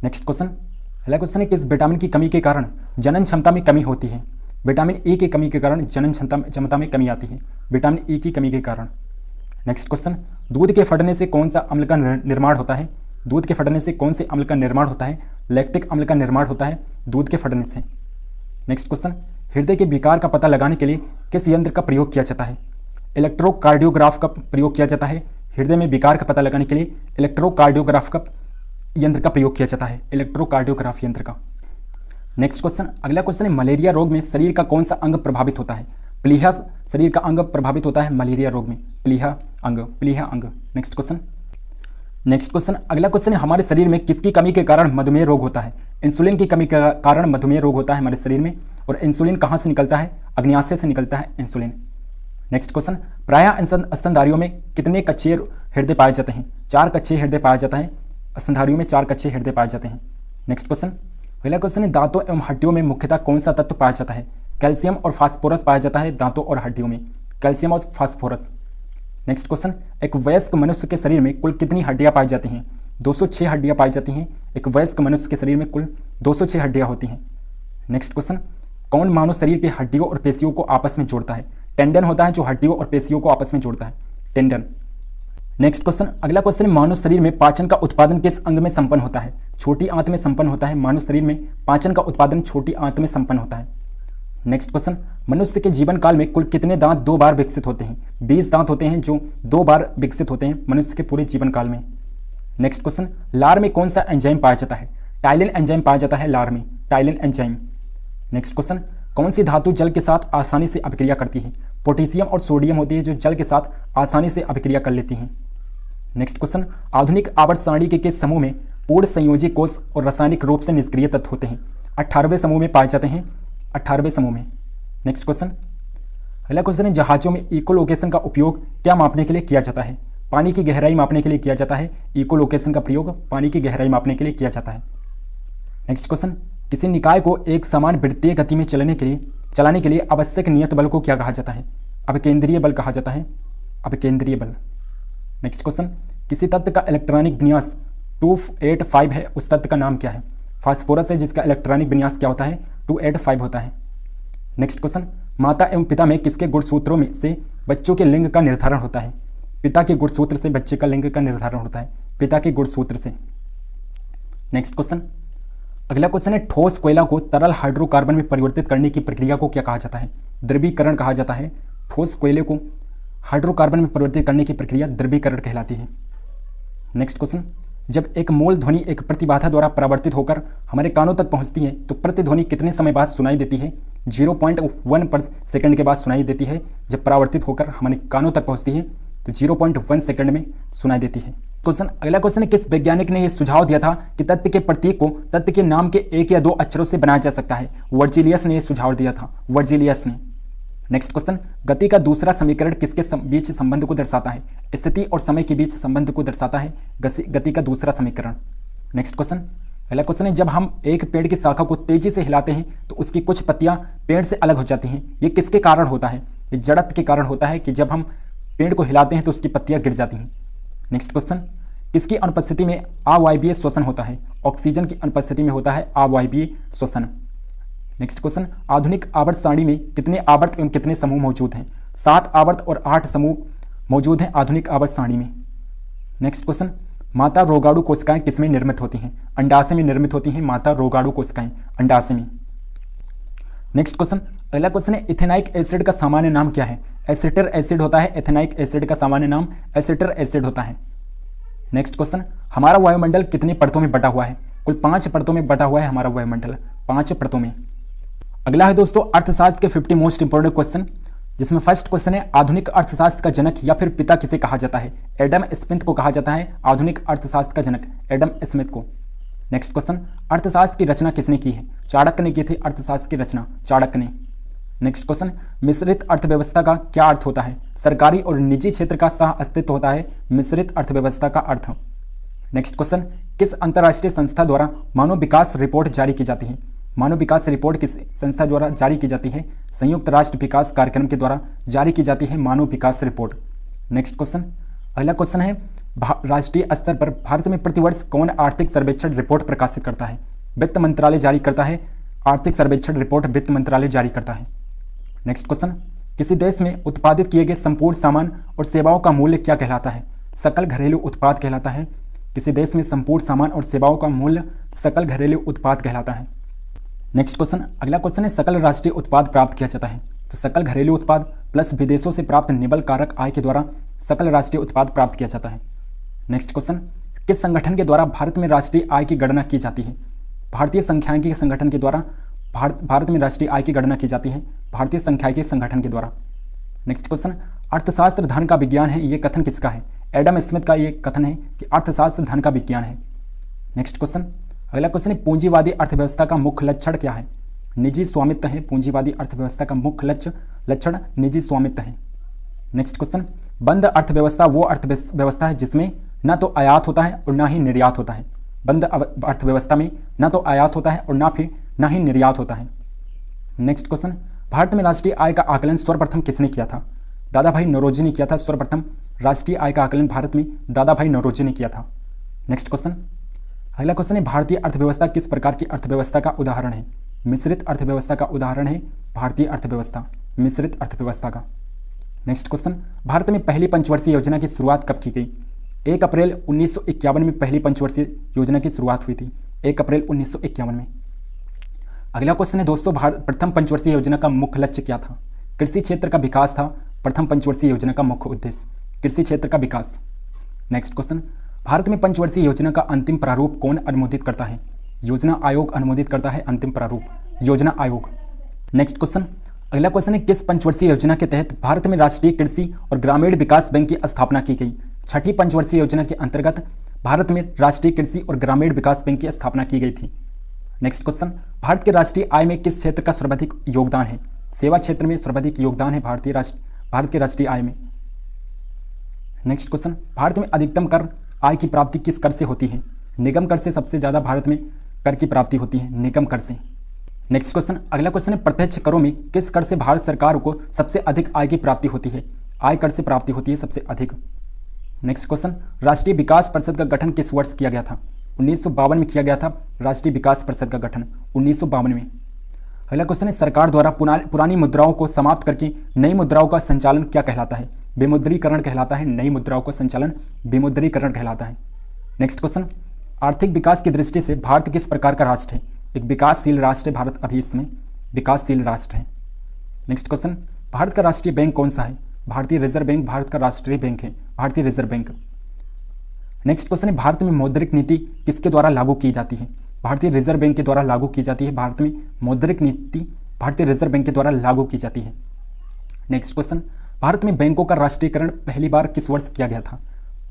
नेक्स्ट क्वेश्चन, अगला क्वेश्चन है, किस विटामिन की कमी के कारण जनन क्षमता में कमी होती है? विटामिन ए की कमी के कारण जनन क्षमता में कमी आती है, विटामिन ए की कमी के कारण। नेक्स्ट क्वेश्चन, दूध के फटने से कौन सा अम्ल का निर्माण होता है? दूध के फटने से कौन से अम्ल का निर्माण होता है? लैक्टिक अम्ल का निर्माण होता है दूध के फटने से। नेक्स्ट क्वेश्चन, हृदय के विकार का पता लगाने के लिए किस यंत्र का प्रयोग किया जाता है? इलेक्ट्रोकार्डियोग्राफ का प्रयोग किया जाता है। हृदय में विकार का पता लगाने के लिए इलेक्ट्रोकार्डियोग्राफ का यंत्र का प्रयोग किया जाता है, इलेक्ट्रोकार्डियोग्राफ यंत्र का। नेक्स्ट क्वेश्चन, अगला क्वेश्चन है, मलेरिया रोग में शरीर का कौन सा अंग प्रभावित होता है? प्लीहा शरीर का अंग प्रभावित होता है मलेरिया रोग में, प्लीहा अंग। नेक्स्ट क्वेश्चन, अगला क्वेश्चन है, हमारे शरीर में किसकी कमी के कारण मधुमेह रोग होता है? इंसुलिन की कमी के कारण मधुमेह रोग होता है हमारे शरीर में। और इंसुलिन कहाँ से निकलता है? अग्न्याशय से निकलता है इंसुलिन। नेक्स्ट क्वेश्चन, प्रायः स्तनधारियों में कितने कक्षीय हृदय पाए जाते हैं? 4 कक्षीय हृदय पाया जाता है, स्तनधारियों में 4 कक्षीय हृदय पाए जाते हैं। नेक्स्ट क्वेश्चन, अगला क्वेश्चन है, दांतों एवं हड्डियों में मुख्यतः कौन सा तत्व पाया जाता है? कैल्शियम और फास्फोरस पाया जाता है दांतों और हड्डियों में, कैल्शियम और फास्फोरस। नेक्स्ट क्वेश्चन, एक वयस्क मनुष्य के शरीर में कुल कितनी हड्डियां पाई जाती हैं? 206 हड्डियां पाई जाती हैं। एक वयस्क मनुष्य के शरीर में कुल 206 हड्डियां होती हैं। नेक्स्ट क्वेश्चन, कौन मानव शरीर के हड्डियों और पेशियों को आपस में जोड़ता है? टेंडन होता है जो हड्डियों और पेशियों को आपस में जोड़ता है, टेंडन। नेक्स्ट क्वेश्चन, अगला क्वेश्चन, मानव शरीर में पाचन का उत्पादन किस अंग में संपन्न होता है? छोटी आंत में संपन्न होता है। मानव शरीर में पाचन का उत्पादन छोटी आंत में संपन्न होता है। नेक्स्ट क्वेश्चन, मनुष्य के जीवन काल में कुल कितने दांत 2 बार विकसित होते हैं? 20 दांत होते हैं जो 2 बार विकसित होते हैं मनुष्य के पूरे जीवन काल में। नेक्स्ट क्वेश्चन, लार में कौन सा एंजाइम पाया जाता है? टाइलिन एंजाइम पाया जाता है लार में, टाइलिन एंजाइम। नेक्स्ट क्वेश्चन, कौन सी धातु जल के साथ आसानी से अभिक्रिया करती है? पोटेशियम और सोडियम होती है जो जल के साथ आसानी से अभिक्रिया कर लेती हैं। नेक्स्ट क्वेश्चन, आधुनिक आवर्त सारणी के किस समूह में पूर्ण संयोजी कोष और रासायनिक रूप से निष्क्रिय तत्व होते हैं? 18वें समूह में पाए जाते हैं, 18वें समूह में। नेक्स्ट क्वेश्चन, अगला क्वेश्चन है, जहाजों में इकोलोकेशन का उपयोग क्या मापने के लिए किया जाता है? पानी की गहराई मापने के लिए किया जाता है। इकोलोकेशन का प्रयोग पानी की गहराई मापने के लिए किया जाता है। नेक्स्ट क्वेश्चन, किसी निकाय को एक समान वृत्तीय गति में चलाने के लिए आवश्यक नियत बल को क्या कहा जाता है? अभिकेंद्रीय बल कहा जाता है, अभिकेंद्रीय बल। नेक्स्ट क्वेश्चन, किसी तत्व का इलेक्ट्रॉनिक विन्यास 285 है, उस तत्व का नाम क्या है? फास्फोरस है जिसका इलेक्ट्रॉनिक विन्यास क्या होता है? 285 होता है। नेक्स्ट क्वेश्चन, माता एवं पिता में किसके गुणसूत्रों में से बच्चों के लिंग का निर्धारण होता है? पिता के गुणसूत्र से बच्चे का लिंग का निर्धारण होता है, पिता के गुणसूत्र से। नेक्स्ट क्वेश्चन, अगला क्वेश्चन है, ठोस कोयला को तरल हाइड्रोकार्बन में परिवर्तित करने की प्रक्रिया को क्या कहा जाता है? द्रवीकरण कहा जाता है। ठोस कोयले को हाइड्रोकार्बन में परिवर्तित करने की प्रक्रिया द्रवीकरण कहलाती है। नेक्स्ट क्वेश्चन, जब एक मूल ध्वनि एक प्रतिबाधा द्वारा परावर्तित होकर हमारे कानों तक पहुंचती है तो प्रतिध्वनि कितने समय बाद सुनाई देती है? 0.1 पर सेकंड के बाद सुनाई देती है। जब परावर्तित होकर हमारे कानों तक पहुंचती है तो 0.1 सेकंड में सुनाई देती है। क्वेश्चन, अगला क्वेश्चन है, किस वैज्ञानिक ने यह सुझाव दिया था कि तत्व के प्रतीक को तत्व के नाम के एक या दो अक्षरों से बनाया जा सकता है? वर्जिलियस ने यह सुझाव दिया था, वर्जिलियस ने। नेक्स्ट क्वेश्चन, गति का दूसरा समीकरण किसके बीच संबंध को दर्शाता है? स्थिति और समय के बीच संबंध को दर्शाता है गति का दूसरा समीकरण। नेक्स्ट क्वेश्चन, अगला क्वेश्चन है, जब हम एक पेड़ की शाखा को तेजी से हिलाते हैं तो उसकी कुछ पत्तियां पेड़ से अलग हो जाती हैं, ये किसके कारण होता है? ये जड़त्व के कारण होता है कि जब हम पेड़ को हिलाते हैं तो उसकी पत्तियां गिर जाती हैं। नेक्स्ट क्वेश्चन, किसकी अनुपस्थिति में अवायवीय श्वसन होता है? ऑक्सीजन की अनुपस्थिति में होता है अवायवीय श्वसन। नेक्स्ट क्वेश्चन, आधुनिक आवर्त सारणी में कितने आवर्त एवं कितने समूह मौजूद हैं? 7 आवर्त और 8 समूह मौजूद हैं आधुनिक आवर्त सारणी में। नेक्स्ट क्वेश्चन, माता रोगाणु कोशिकाएं किसमें निर्मित होती हैं? अंडाशय में निर्मित होती हैं माता रोगाणु कोशिकाएं, अंडाशय में। नेक्स्ट क्वेश्चन, अगला क्वेश्चन है, इथेनाइक एसिड का सामान्य नाम क्या है? एसिटर एसिड होता है, एथेनाइक एसिड का सामान्य नाम एसिटर एसिड होता है। नेक्स्ट क्वेश्चन, हमारा वायुमंडल कितनी परतों में बटा हुआ है? कुल 5 परतों में बटा हुआ है हमारा वायुमंडल, 5 परतों में। अगला है दोस्तों अर्थशास्त्र के 50 मोस्ट इंपोर्टेंट क्वेश्चन, जिसमें फर्स्ट क्वेश्चन है, आधुनिक अर्थशास्त्र का जनक या फिर पिता किसे कहा जाता है? एडम स्मिथ को कहा जाता है आधुनिक अर्थशास्त्र का जनक, एडम स्मिथ को। नेक्स्ट क्वेश्चन, अर्थशास्त्र की रचना किसने की है? चाणक्य ने की थी अर्थशास्त्र की रचना, चाणक्य ने। नेक्स्ट क्वेश्चन, मिश्रित अर्थव्यवस्था का क्या अर्थ होता है? सरकारी और निजी क्षेत्र का सह अस्तित्व होता है मिश्रित अर्थव्यवस्था का अर्थ। नेक्स्ट क्वेश्चन, किस अंतर्राष्ट्रीय संस्था द्वारा मानव विकास रिपोर्ट जारी की जाती है? मानव विकास रिपोर्ट किस संस्था द्वारा जारी की जाती है? संयुक्त राष्ट्र विकास कार्यक्रम के द्वारा जारी की जाती है मानव विकास रिपोर्ट। नेक्स्ट क्वेश्चन, अगला क्वेश्चन है, राष्ट्रीय स्तर पर भारत में प्रतिवर्ष कौन आर्थिक सर्वेक्षण रिपोर्ट प्रकाशित करता है? वित्त मंत्रालय जारी करता है आर्थिक सर्वेक्षण रिपोर्ट, वित्त मंत्रालय जारी करता है। नेक्स्ट क्वेश्चन, किसी देश में उत्पादित किए गए संपूर्ण सामान और सेवाओं का मूल्य क्या कहलाता है? सकल घरेलू उत्पाद कहलाता है। किसी देश में संपूर्ण सामान और सेवाओं का मूल्य सकल घरेलू उत्पाद कहलाता है। नेक्स्ट क्वेश्चन, अगला क्वेश्चन है, सकल राष्ट्रीय उत्पाद प्राप्त किया जाता है? तो सकल घरेलू उत्पाद प्लस विदेशों से प्राप्त निबल कारक आय के द्वारा सकल राष्ट्रीय उत्पाद प्राप्त किया जाता है। नेक्स्ट क्वेश्चन, किस संगठन के द्वारा भारत में राष्ट्रीय आय की गणना की जाती है? भारतीय सांख्यिकी संगठन के द्वारा भारत में राष्ट्रीय आय की गणना की जाती है भारतीय सांख्यिकी संगठन के द्वारा। नेक्स्ट क्वेश्चन, अर्थशास्त्र धन का विज्ञान है, ये कथन किसका है? एडम स्मिथ का ये कथन है कि अर्थशास्त्र धन का विज्ञान है। नेक्स्ट क्वेश्चन, अगला क्वेश्चन है, पूंजीवादी अर्थव्यवस्था का मुख्य लक्षण क्या है? निजी स्वामित्व है। पूंजीवादी अर्थव्यवस्था का मुख्य लक्षण निजी स्वामित्व है। नेक्स्ट क्वेश्चन, बंद अर्थव्यवस्था वो अर्थव्यवस्था है जिसमें न तो आयात होता है और ना ही निर्यात होता है। बंद अर्थव्यवस्था में न तो आयात होता है और ना ही निर्यात होता है। नेक्स्ट क्वेश्चन, भारत में राष्ट्रीय आय का आकलन सर्वप्रथम किसने किया था? दादा भाई नौरोजी ने किया था। सर्वप्रथम राष्ट्रीय आय का आकलन भारत में दादा भाई नौरोजी ने किया था। नेक्स्ट क्वेश्चन, अगला क्वेश्चन है, भारतीय अर्थव्यवस्था किस प्रकार की अर्थव्यवस्था का उदाहरण है? मिश्रित अर्थव्यवस्था का उदाहरण है भारतीय अर्थव्यवस्था, मिश्रित अर्थव्यवस्था का। नेक्स्ट क्वेश्चन, भारत में पहली पंचवर्षीय योजना की शुरुआत कब की गई? 1 अप्रैल 1951 में पहली पंचवर्षीय योजना की शुरुआत हुई थी, 1 अप्रैल 1951 में। अगला क्वेश्चन है दोस्तों, प्रथम पंचवर्षीय योजना का मुख्य लक्ष्य क्या था? कृषि क्षेत्र का विकास था प्रथम पंचवर्षीय योजना का मुख्य उद्देश्य, कृषि क्षेत्र का विकास। नेक्स्ट क्वेश्चन, भारत में पंचवर्षीय योजना का अंतिम प्रारूप कौन अनुमोदित करता है? योजना आयोग अनुमोदित करता है अंतिम प्रारूप, योजना आयोग। नेक्स्ट क्वेश्चन, अगला क्वेश्चन है, किस पंचवर्षीय योजना के तहत भारत में राष्ट्रीय कृषि और ग्रामीण विकास बैंक की स्थापना की गई? छठी पंचवर्षीय योजना के अंतर्गत भारत में राष्ट्रीय कृषि और ग्रामीण विकास बैंक की स्थापना की गई थी। नेक्स्ट क्वेश्चन, भारत के राष्ट्रीय आय में किस क्षेत्र का सर्वाधिक योगदान है? सेवा क्षेत्र में सर्वाधिक योगदान है भारत के राष्ट्रीय आय में। नेक्स्ट क्वेश्चन, भारत में अधिकतम कर आय की प्राप्ति किस कर से होती है? निगम कर से सबसे ज्यादा भारत में कर की प्राप्ति होती है, निगम कर से। नेक्स्ट क्वेश्चन, अगला क्वेश्चन है, प्रत्यक्ष करों में किस कर से भारत सरकार को सबसे अधिक आय की प्राप्ति होती है? आय कर से प्राप्ति होती है सबसे अधिक। नेक्स्ट क्वेश्चन, राष्ट्रीय विकास परिषद का गठन किस वर्ष किया गया था? 1952 में किया गया था राष्ट्रीय विकास परिषद का गठन, 1952 में। अगला क्वेश्चन है, सरकार द्वारा पुरानी मुद्राओं को समाप्त करके नई मुद्राओं का संचालन क्या कहलाता है? विमुद्रीकरण कहलाता है। नई मुद्राओं का संचालन विमुद्रीकरण कहलाता है। नेक्स्ट क्वेश्चन, आर्थिक विकास की दृष्टि से भारत किस प्रकार का राष्ट्र है? एक विकासशील राष्ट्र है भारत, अभी इसमें विकासशील राष्ट्र है। नेक्स्ट क्वेश्चन, भारत का राष्ट्रीय बैंक कौन सा है? भारतीय रिजर्व बैंक भारत का राष्ट्रीय बैंक है, भारतीय रिजर्व बैंक। नेक्स्ट क्वेश्चन है, भारत में मौद्रिक नीति किसके द्वारा लागू की जाती है? भारतीय रिजर्व बैंक के द्वारा लागू की जाती है। भारत में मौद्रिक नीति भारतीय रिजर्व बैंक के द्वारा लागू की जाती है। नेक्स्ट क्वेश्चन, भारत में बैंकों का राष्ट्रीयकरण पहली बार किस वर्ष किया गया था?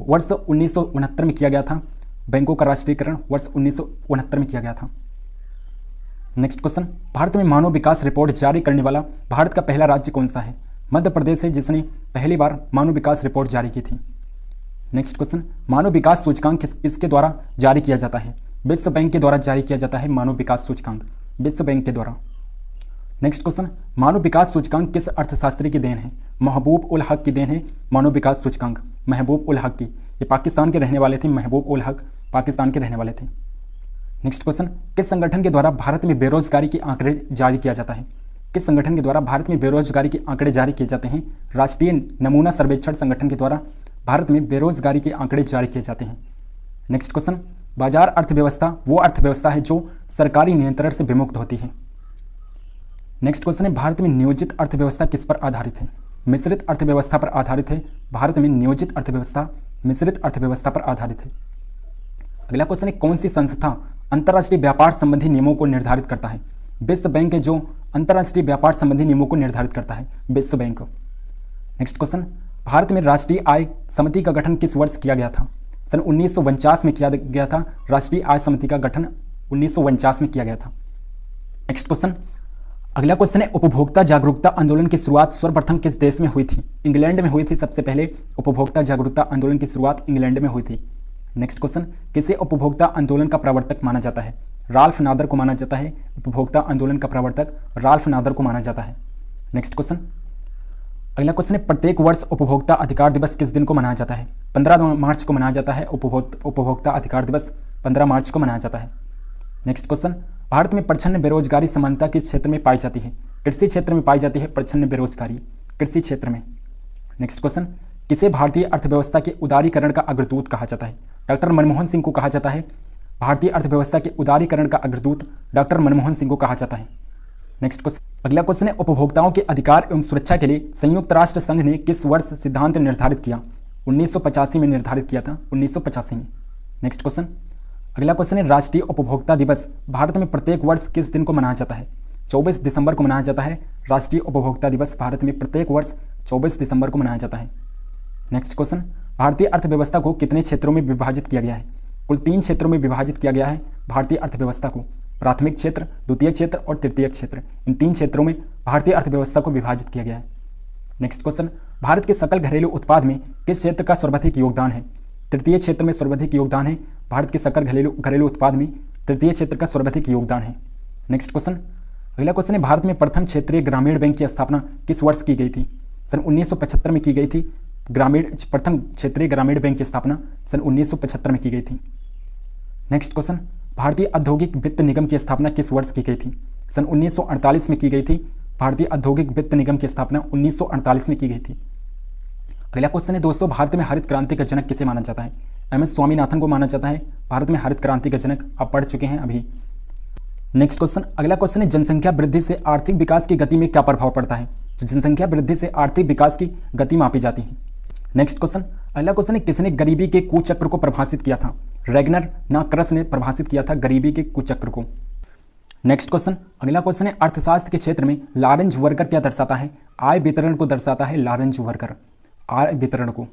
वर्ष 1969 में किया गया था। बैंकों का राष्ट्रीयकरण वर्ष 1969 में किया गया था। नेक्स्ट क्वेश्चन, भारत में मानव विकास रिपोर्ट जारी करने वाला भारत का पहला राज्य कौन सा है? मध्य प्रदेश है, जिसने पहली बार मानव विकास रिपोर्ट जारी की थी। नेक्स्ट क्वेश्चन, मानव विकास सूचकांक किसके द्वारा जारी किया जाता है? विश्व बैंक के द्वारा जारी किया जाता है मानव विकास सूचकांक, विश्व बैंक के द्वारा। नेक्स्ट क्वेश्चन, मानव विकास सूचकांक किस अर्थशास्त्री की देन है? महबूब उल हक की देन है मानव विकास सूचकांक, महबूब उल हक की। ये पाकिस्तान के रहने वाले थे, महबूब उल हक पाकिस्तान के रहने वाले थे। नेक्स्ट क्वेश्चन, किस संगठन के द्वारा भारत में बेरोजगारी के आंकड़े जारी किया जाता है? किस संगठन के द्वारा भारत में बेरोजगारी के आंकड़े जारी किए जाते हैं? राष्ट्रीय नमूना सर्वेक्षण संगठन के द्वारा भारत में बेरोजगारी के आंकड़े जारी किए जाते हैं। नेक्स्ट क्वेश्चन, बाजार अर्थव्यवस्था वो अर्थव्यवस्था है जो सरकारी नियंत्रण से विमुक्त होती है। नेक्स्ट क्वेश्चन है, भारत में नियोजित अर्थव्यवस्था किस पर आधारित है? मिश्रित अर्थव्यवस्था पर आधारित है। भारत में नियोजित अर्थव्यवस्था मिश्रित अर्थव्यवस्था पर आधारित है। अगला क्वेश्चन है, कौन सी संस्था अंतर्राष्ट्रीय व्यापार संबंधी नियमों को निर्धारित करता है? विश्व बैंक है जो अंतर्राष्ट्रीय व्यापार संबंधी नियमों को निर्धारित करता है, विश्व बैंक। नेक्स्ट क्वेश्चन, भारत में राष्ट्रीय आय समिति का गठन किस वर्ष किया गया था? सन 1949 में किया गया था। राष्ट्रीय आय समिति का गठन 1949 में किया गया था। नेक्स्ट क्वेश्चन, अगला क्वेश्चन है, उपभोक्ता जागरूकता आंदोलन की शुरुआत सर्वप्रथम किस देश में हुई थी? इंग्लैंड में हुई थी। सबसे पहले उपभोक्ता जागरूकता आंदोलन की शुरुआत इंग्लैंड में हुई थी। नेक्स्ट क्वेश्चन, किसे उपभोक्ता आंदोलन का प्रवर्तक माना जाता है? राल्फ नादर को माना जाता है। उपभोक्ता आंदोलन का प्रवर्तक राल्फ नादर को माना जाता है। नेक्स्ट क्वेश्चन, अगला क्वेश्चन है, प्रत्येक वर्ष उपभोक्ता अधिकार दिवस किस दिन को मनाया जाता है? 15 मार्च को मनाया जाता है। उपभोक्ता अधिकार दिवस 15 मार्च को मनाया जाता है। नेक्स्ट क्वेश्चन, भारत में प्रच्छन्न बेरोजगारी समानता किस क्षेत्र में पाई जाती है? कृषि क्षेत्र में पाई जाती है प्रच्छन्न बेरोजगारी, कृषि क्षेत्र में। नेक्स्ट क्वेश्चन, किसे भारतीय अर्थव्यवस्था के उदारीकरण का अग्रदूत कहा जाता है? डॉक्टर मनमोहन सिंह को कहा जाता है। भारतीय अर्थव्यवस्था के उदारीकरण का अग्रदूत डॉक्टर मनमोहन सिंह को कहा जाता है। नेक्स्ट क्वेश्चन, अगला क्वेश्चन है, उपभोक्ताओं के अधिकार एवं सुरक्षा के लिए संयुक्त राष्ट्र संघ ने किस वर्ष सिद्धांत निर्धारित किया? 1985 में निर्धारित किया था, 1985 में। नेक्स्ट क्वेश्चन, अगला क्वेश्चन है, राष्ट्रीय उपभोक्ता दिवस भारत में प्रत्येक वर्ष किस दिन को मनाया जाता है? 24 दिसंबर को मनाया जाता है। राष्ट्रीय उपभोक्ता दिवस भारत में प्रत्येक वर्ष 24 दिसंबर को मनाया जाता है। नेक्स्ट क्वेश्चन, भारतीय अर्थव्यवस्था को कितने क्षेत्रों में विभाजित किया गया है? कुल 3 क्षेत्रों में विभाजित किया गया है भारतीय अर्थव्यवस्था को। प्राथमिक क्षेत्र, द्वितीय क्षेत्र और तृतीय क्षेत्र, इन 3 क्षेत्रों में भारतीय अर्थव्यवस्था को विभाजित किया गया है। नेक्स्ट क्वेश्चन, भारत के सकल घरेलू उत्पाद में किस क्षेत्र का सर्वाधिक योगदान है? तृतीय क्षेत्र में सर्वाधिक योगदान है। भारत के सकल घरेलू उत्पाद में तृतीय क्षेत्र का सर्वाधिक योगदान है। नेक्स्ट क्वेश्चन, अगला क्वेश्चन है, भारत में प्रथम क्षेत्रीय ग्रामीण बैंक की स्थापना किस वर्ष की गई थी? सन 1975 में की गई थी। प्रथम क्षेत्रीय ग्रामीण बैंक की स्थापना सन 1975 में की गई थी। नेक्स्ट क्वेश्चन, भारतीय औद्योगिक वित्त निगम की स्थापना किस वर्ष की गई थी? सन 1948 में की गई थी। भारतीय औद्योगिक वित्त निगम की स्थापना 1948 में की गई थी। अगला क्वेश्चन है दोस्तों, भारत में हरित क्रांति का जनक किसे माना जाता है? एम.एस. स्वामीनाथन को माना जाता है भारत में हरित क्रांति का जनक। आप पढ़ चुके हैं अभी। नेक्स्ट क्वेश्चन, अगला क्वेश्चन है, जनसंख्या वृद्धि से आर्थिक विकास की गति में क्या प्रभाव पड़ता है? तो जनसंख्या वृद्धि से आर्थिक विकास की गति मापी जाती है। नेक्स्ट क्वेश्चन, अगला क्वेश्चन है, किसने गरीबी के कुचक्र को परिभाषित किया था? रेगनर ना क्रस ने परिभाषित किया था गरीबी के कुचक्र को। नेक्स्ट क्वेश्चन, अगला क्वेश्चन है अर्थशास्त्र के क्षेत्र में लॉरेंज वर्कर क्या दर्शाता है? आय वितरण को दर्शाता है लॉरेंज वर्कर, आय वितरण को।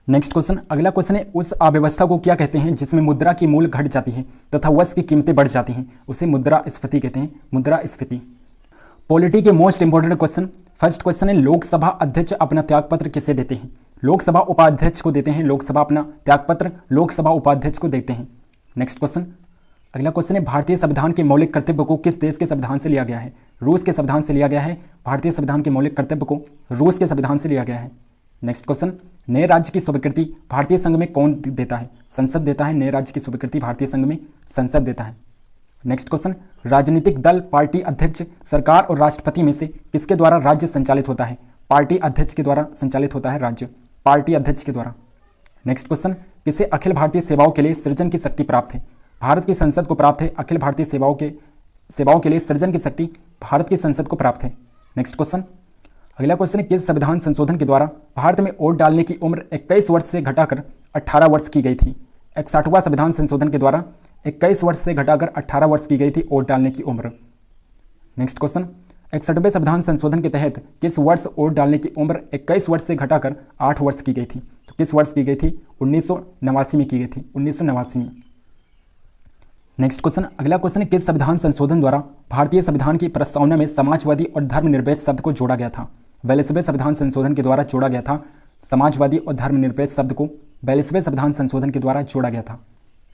नेक्स्ट क्वेश्चन, अगला क्वेश्चन है उस अव्यवस्था को क्या कहते हैं जिसमें मुद्रा की मूल्य घट जाती है तथा वस्तु की कीमतें बढ़ जाती हैं? उसे मुद्रास्फीति कहते हैं, मुद्रास्फीति। पॉलिटी के most important question, first question है लोकसभा अध्यक्ष अपना त्यागपत्र किसे देते हैं? लोकसभा उपाध्यक्ष को देते हैं, लोकसभा अपना त्यागपत्र लोकसभा उपाध्यक्ष को देते हैं। नेक्स्ट क्वेश्चन, अगला क्वेश्चन है भारतीय संविधान के मौलिक कर्तव्य को किस देश के संविधान से लिया गया है? रूस के संविधान से लिया गया है। भारतीय संविधान के मौलिक कर्तव्य को रूस के संविधान से लिया गया है। नेक्स्ट क्वेश्चन, नए राज्य की स्वीकृति भारतीय संघ में कौन देता है? संसद देता है। नए राज्य की स्वीकृति भारतीय संघ में संसद देता है। नेक्स्ट क्वेश्चन, राजनीतिक दल, पार्टी अध्यक्ष, सरकार और राष्ट्रपति में से किसके द्वारा राज्य संचालित होता है? पार्टी अध्यक्ष के द्वारा संचालित होता है राज्य, पार्टी अध्यक्ष के द्वारा। नेक्स्ट क्वेश्चन, किसे अखिल भारतीय सेवाओं के लिए सृजन की शक्ति प्राप्त है? भारत की संसद को प्राप्त है। अखिल भारतीय सेवाओं के लिए सृजन की शक्ति भारत की संसद को प्राप्त है। नेक्स्ट क्वेश्चन, अगला क्वेश्चन है किस संविधान संशोधन के द्वारा भारत में वोट डालने की उम्र 21 वर्ष से घटाकर 18 वर्ष की गई थी? 61वां संविधान संशोधन के द्वारा 21 वर्ष से घटाकर 18 वर्ष की गई थी वोट डालने की उम्र। नेक्स्ट क्वेश्चन, 61वें संविधान संशोधन के तहत किस वर्ष वोट डालने की उम्र 21 वर्ष से घटाकर 8 वर्ष की गई थी? तो किस वर्ष की गई थी? 1989 में की गई थी, 1989 में। नेक्स्ट क्वेश्चन, अगला क्वेश्चन है किस संविधान संशोधन द्वारा भारतीय संविधान की प्रस्तावना में समाजवादी और धर्मनिरपेक्ष शब्द को जोड़ा गया था? 42वें संविधान संशोधन के द्वारा जोड़ा गया था समाजवादी और धर्मनिरपेक्ष शब्द को 42वें संविधान संशोधन के द्वारा जोड़ा गया था।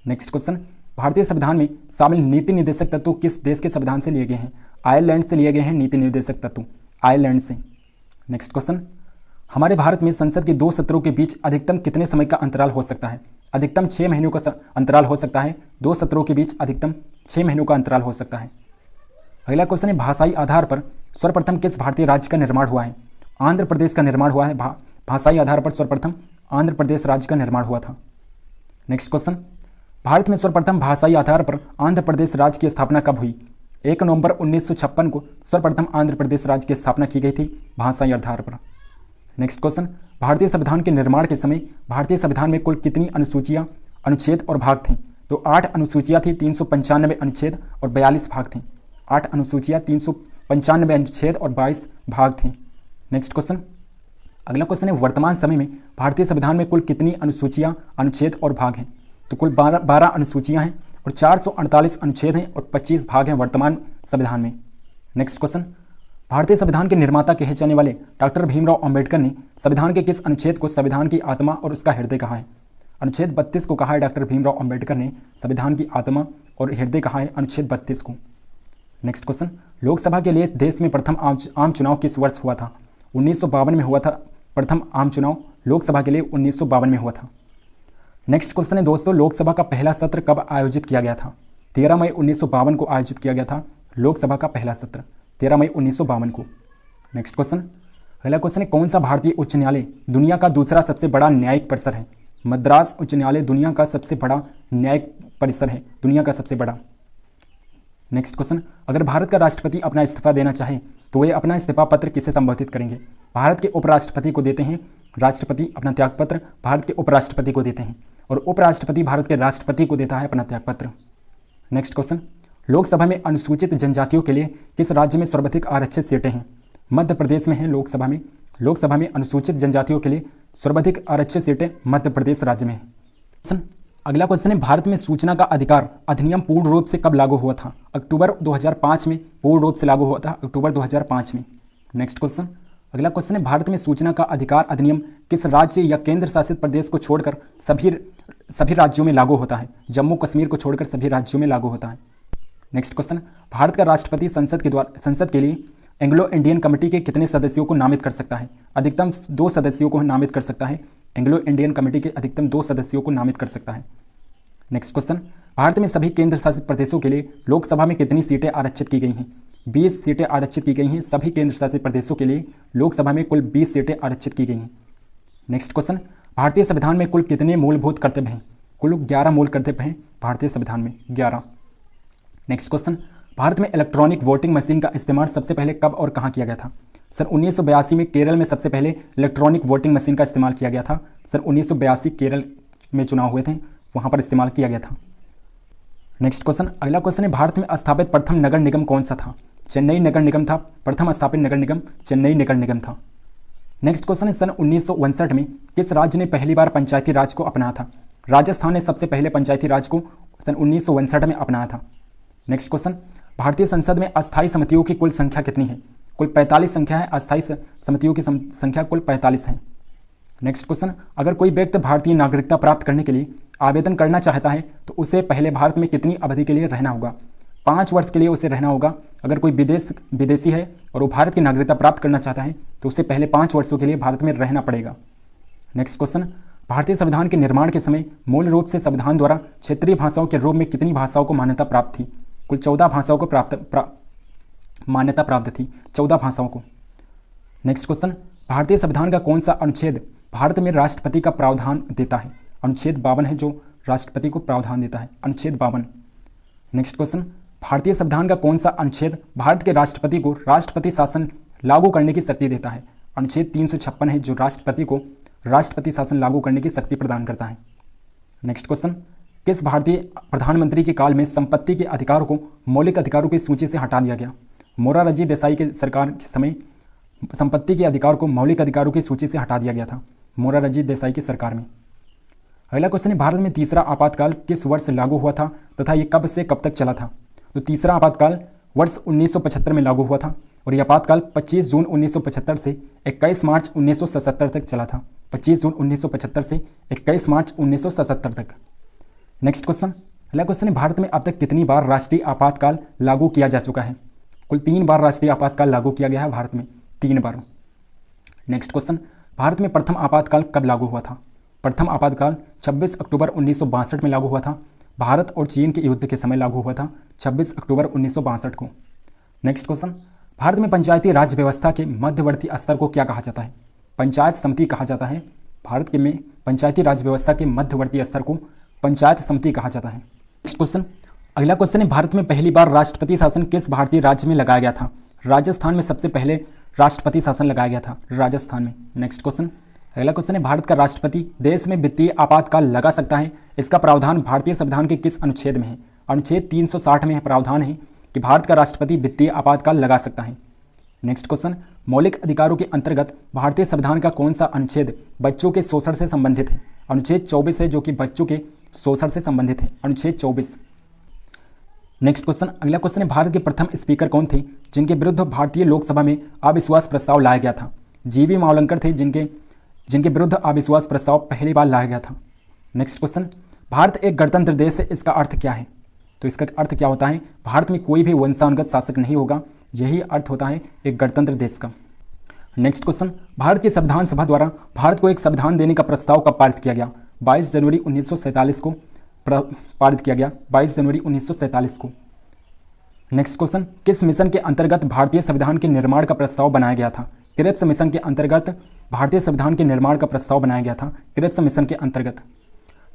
नेक्स्ट क्वेश्चन, भारतीय संविधान में शामिल नीति निर्देशक तत्व किस देश के संविधान से लिए गए हैं? आयरलैंड से लिए गए हैं नीति निर्देशक तत्व, आयरलैंड से। नेक्स्ट क्वेश्चन, हमारे भारत में संसद के 2 सत्रों के बीच अधिकतम कितने समय का अंतराल हो सकता है? अधिकतम 6 महीनों का अंतराल हो सकता है। 2 सत्रों के बीच अधिकतम 6 महीनों का अंतराल हो सकता है। अगला क्वेश्चन है भाषाई आधार पर सर्वप्रथम किस भारतीय राज्य का निर्माण हुआ है? आंध्र प्रदेश का निर्माण हुआ है। भाषाई आधार पर सर्वप्रथम आंध्र प्रदेश राज्य का निर्माण हुआ था। नेक्स्ट क्वेश्चन, भारत में सर्वप्रथम भाषाई आधार पर आंध्र प्रदेश राज्य की स्थापना कब हुई? 1 नवंबर 1956 को सर्वप्रथम आंध्र प्रदेश राज्य की स्थापना की गई थी भाषाई आधार पर। नेक्स्ट क्वेश्चन, भारतीय संविधान के निर्माण के समय भारतीय संविधान में कुल कितनी अनुसूचियां, अनुच्छेद और भाग थे? तो 8 अनुसूचियां थी, 395 अनुच्छेद और 42 भाग थे। 8 अनुसूचियां, 395 अनुच्छेद और 22 भाग थे। नेक्स्ट क्वेश्चन, अगला क्वेश्चन है वर्तमान समय में भारतीय संविधान में कुल कितनी अनुसूचियां, अनुच्छेद और भाग हैं? तो कुल 12 अनुसूचियां हैं और 448 अनुच्छेद हैं और 25 भाग हैं वर्तमान संविधान में। नेक्स्ट क्वेश्चन, भारतीय संविधान के निर्माता कहे जाने वाले डॉक्टर भीमराव अंबेडकर ने संविधान के किस अनुच्छेद को संविधान की आत्मा और उसका हृदय कहा है? अनुच्छेद 32 को कहा है डॉक्टर भीमराव अंबेडकर ने संविधान की आत्मा और हृदय कहा है अनुच्छेद 32 को। नेक्स्ट क्वेश्चन, लोकसभा के लिए देश में प्रथम आम चुनाव किस वर्ष हुआ था? 1952 में हुआ था प्रथम आम चुनाव लोकसभा के लिए, 1952 में हुआ था। नेक्स्ट क्वेश्चन है दोस्तों, लोकसभा का पहला सत्र कब आयोजित किया गया था? 13 मई 1952 को आयोजित किया गया था लोकसभा का पहला सत्र, 13 मई 1952 को। नेक्स्ट क्वेश्चन, अगला क्वेश्चन है कौन सा भारतीय उच्च न्यायालय दुनिया का दूसरा सबसे बड़ा न्यायिक परिसर है? मद्रास उच्च न्यायालय दुनिया का सबसे बड़ा न्यायिक परिसर है, दुनिया का सबसे बड़ा। नेक्स्ट क्वेश्चन, अगर भारत का राष्ट्रपति अपना इस्तीफा देना चाहे तो वे अपना इस्तीफा पत्र किसे संबोधित करेंगे? भारत के उपराष्ट्रपति को देते हैं। राष्ट्रपति अपना त्यागपत्र भारत के उपराष्ट्रपति को देते हैं और उपराष्ट्रपति भारत के राष्ट्रपति को देता है अपना त्यागपत्र। नेक्स्ट क्वेश्चन, लोकसभा में अनुसूचित जनजातियों के लिए किस राज्य में सर्वाधिक आरक्षित सीटें हैं? मध्य प्रदेश में है। लोकसभा में अनुसूचित जनजातियों के लिए सर्वाधिक आरक्षित सीटें मध्य प्रदेश राज्य में है। अगला क्वेश्चन है भारत में सूचना का अधिकार अधिनियम पूर्ण रूप से कब लागू हुआ था? अक्टूबर 2005 में पूर्ण रूप से लागू हुआ था, अक्टूबर 2005 में। नेक्स्ट क्वेश्चन, अगला क्वेश्चन है भारत में सूचना का अधिकार अधिनियम किस राज्य या केंद्र शासित प्रदेश को छोड़कर सभी राज्यों में लागू होता है? जम्मू कश्मीर को छोड़कर सभी राज्यों में लागू होता है। नेक्स्ट क्वेश्चन, भारत का राष्ट्रपति संसद के लिए एंग्लो इंडियन कमेटी के कितने सदस्यों को नामित कर सकता है? अधिकतम 2 सदस्यों को नामित कर सकता है। एंग्लो इंडियन कमेटी के अधिकतम 2 सदस्यों को नामित कर सकता है। नेक्स्ट क्वेश्चन, भारत में सभी केंद्र शासित प्रदेशों के लिए लोकसभा में कितनी सीटें आरक्षित की गई हैं? 20 सीटें आरक्षित की गई हैं। सभी केंद्र शासित प्रदेशों के लिए लोकसभा में कुल 20 सीटें आरक्षित की गई हैं। नेक्स्ट क्वेश्चन, भारतीय संविधान में कुल कितने मूलभूत कर्तव्य हैं? कुल 11 मूल कर्तव्य हैं भारतीय संविधान में, 11। नेक्स्ट क्वेश्चन, भारत में इलेक्ट्रॉनिक वोटिंग मशीन का इस्तेमाल सबसे पहले कब और कहां किया गया था? सन 1982 में केरल में सबसे पहले इलेक्ट्रॉनिक वोटिंग मशीन का इस्तेमाल किया गया था। सन 1982 केरल में चुनाव हुए थे, वहां पर इस्तेमाल किया गया था। नेक्स्ट क्वेश्चन, अगला क्वेश्चन है भारत में स्थापित प्रथम नगर निगम कौन सा था? चेन्नई नगर निगम था। प्रथम स्थापित नगर निगम चेन्नई नगर निगम था। नेक्स्ट क्वेश्चन है सन 1959 में किस राज्य ने पहली बार पंचायती राज को अपनाया था? राजस्थान ने सबसे पहले पंचायती राज को सन 1959 में अपनाया था। नेक्स्ट क्वेश्चन, भारतीय संसद में अस्थायी समितियों की कुल संख्या कितनी है? कुल 45 संख्या है। अस्थायी समितियों की संख्या कुल 45 है। नेक्स्ट क्वेश्चन, अगर कोई व्यक्ति भारतीय नागरिकता प्राप्त करने के लिए आवेदन करना चाहता है तो उसे पहले भारत में कितनी अवधि के लिए रहना होगा? 5 वर्ष के लिए उसे रहना होगा। अगर कोई विदेशी है और वो भारत की नागरिकता प्राप्त करना चाहता है तो उसे पहले 5 वर्षों के लिए भारत में रहना पड़ेगा। नेक्स्ट क्वेश्चन, भारतीय संविधान के निर्माण के समय मूल रूप से संविधान द्वारा क्षेत्रीय भाषाओं के रूप में कितनी भाषाओं को मान्यता प्राप्त थी? कुल 14 भाषाओं को मान्यता प्राप्त थी, 14 भाषाओं को। नेक्स्ट क्वेश्चन, भारतीय संविधान का कौन सा अनुच्छेद भारत में राष्ट्रपति का प्रावधान देता है? अनुच्छेद 52 है जो राष्ट्रपति को प्रावधान देता है, अनुच्छेद 52। नेक्स्ट क्वेश्चन, भारतीय संविधान का कौन सा अनुच्छेद भारत के राष्ट्रपति को राष्ट्रपति शासन लागू करने की शक्ति देता है? अनुच्छेद 356 है जो राष्ट्रपति को राष्ट्रपति शासन लागू करने की शक्ति प्रदान करता है। नेक्स्ट क्वेश्चन, किस भारतीय प्रधानमंत्री के काल में संपत्ति के अधिकारों को मौलिक अधिकारों की सूची से हटा दिया गया? मोरारजी देसाई के सरकार के समय संपत्ति के अधिकार को मौलिक अधिकारों की सूची से हटा दिया गया था, मोरारजी देसाई की सरकार में। अगला क्वेश्चन है, भारत में तीसरा आपातकाल किस वर्ष लागू हुआ था तथा ये कब से कब तक चला था? तो तीसरा आपातकाल वर्ष 1975 में लागू हुआ था और यह आपातकाल 25 जून 1975 से 21 मार्च 1977 तक चला था। 25 जून 1975 से 21 मार्च 1977 तक। नेक्स्ट क्वेश्चन, अगला क्वेश्चन है, भारत में अब तक कितनी बार राष्ट्रीय आपातकाल लागू किया जा चुका है? कुल 3 बार राष्ट्रीय आपातकाल लागू किया गया है भारत में, 3 बार। नेक्स्ट क्वेश्चन, भारत में प्रथम आपातकाल कब लागू हुआ था? प्रथम आपातकाल 26 अक्टूबर 1962 में लागू हुआ था। भारत और चीन के युद्ध के समय लागू हुआ था, 26 अक्टूबर 1962 को। नेक्स्ट क्वेश्चन, भारत में पंचायती राज व्यवस्था के मध्यवर्ती स्तर को क्या कहा जाता है? पंचायत समिति कहा जाता है। भारत के में पंचायती राज व्यवस्था के मध्यवर्ती स्तर को पंचायत समिति कहा जाता है। नेक्स्ट क्वेश्चन, अगला क्वेश्चन है, भारत में पहली बार राष्ट्रपति शासन किस भारतीय राज्य में लगाया गया था? राजस्थान में सबसे पहले राष्ट्रपति शासन लगाया गया था, राजस्थान में। नेक्स्ट क्वेश्चन, अगला क्वेश्चन है, भारत का राष्ट्रपति देश में वित्तीय आपातकाल लगा सकता है, इसका प्रावधान भारतीय संविधान के किस अनुच्छेद में है? अनुच्छेद 360 में प्रावधान है कि भारत का राष्ट्रपति वित्तीय आपातकाल लगा सकता है। नेक्स्ट क्वेश्चन, मौलिक अधिकारों के अंतर्गत भारतीय संविधान का कौन सा अनुच्छेद बच्चों के शोषण से संबंधित है? अनुच्छेद 24 है जो कि बच्चों के शोषण से संबंधित है, अनुच्छेद 24। नेक्स्ट क्वेश्चन, अगला क्वेश्चन है, भारत के प्रथम स्पीकर कौन थे जिनके विरुद्ध भारतीय लोकसभा में अविश्वास प्रस्ताव लाया गया था? जीवी मावलंकर थे जिनके विरुद्ध अविश्वास प्रस्ताव पहली बार लाया गया था। नेक्स्ट क्वेश्चन, भारत एक गणतंत्र देश है, इसका अर्थ क्या है? तो इसका अर्थ क्या होता है? भारत में कोई भी वंशानुगत शासक नहीं होगा, यही अर्थ होता है एक गणतंत्र देश का। नेक्स्ट क्वेश्चन, भारत की संविधान सभा द्वारा भारत को एक संविधान देने का प्रस्ताव कब पारित किया गया? 22 जनवरी 1947 को पारित किया गया, 22 जनवरी 1947 को। नेक्स्ट क्वेश्चन, किस मिशन के अंतर्गत भारतीय संविधान के निर्माण का प्रस्ताव बनाया गया था? क्रिप्स मिशन के अंतर्गत भारतीय संविधान के निर्माण का प्रस्ताव बनाया गया था, क्रिप्स मिशन के अंतर्गत।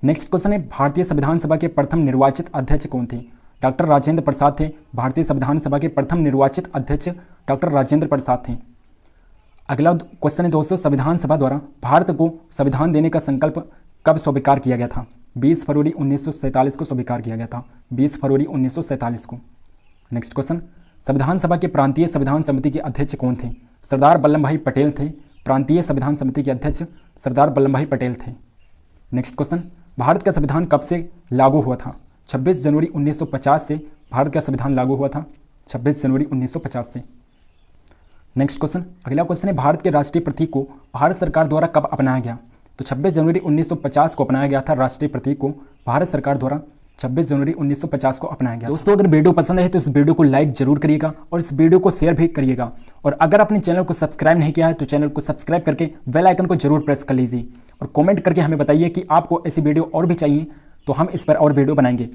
नेक्स्ट क्वेश्चन है, भारतीय संविधान सभा के प्रथम निर्वाचित अध्यक्ष कौन थे? डॉक्टर राजेंद्र प्रसाद थे। भारतीय संविधान सभा के प्रथम निर्वाचित अध्यक्ष डॉक्टर राजेंद्र प्रसाद थे। अगला क्वेश्चन है दोस्तों, संविधान सभा द्वारा भारत को संविधान देने का संकल्प कब स्वीकार किया गया था? 20 फरवरी 1947 को स्वीकार किया गया था, 20 फरवरी 1947 को। नेक्स्ट क्वेश्चन, संविधान सभा के प्रांतीय संविधान समिति के अध्यक्ष कौन थे? सरदार वल्लभ भाई पटेल थे। प्रांतीय संविधान समिति के अध्यक्ष सरदार वल्लभ भाई पटेल थे। नेक्स्ट क्वेश्चन, भारत का संविधान कब से लागू हुआ था? 26 जनवरी 1950 से भारत का संविधान लागू हुआ था, 26 जनवरी 1950 से। नेक्स्ट क्वेश्चन, अगला क्वेश्चन है, भारत के राष्ट्रीय प्रतीक को भारत सरकार द्वारा कब अपनाया गया? तो 26 जनवरी 1950 को अपनाया गया था राष्ट्रीय प्रतीक को भारत सरकार द्वारा, 26 जनवरी 1950 को अपनाया गया। दोस्तों, अगर वीडियो पसंद है तो इस वीडियो को लाइक जरूर करिएगा और इस वीडियो को शेयर भी करिएगा। और अगर आपने चैनल को सब्सक्राइब नहीं किया है तो चैनल को सब्सक्राइब करके बेल आइकन को जरूर प्रेस कर लीजिए और कमेंट करके हमें बताइए कि आपको ऐसी वीडियो और भी चाहिए तो हम इस पर और वीडियो बनाएंगे।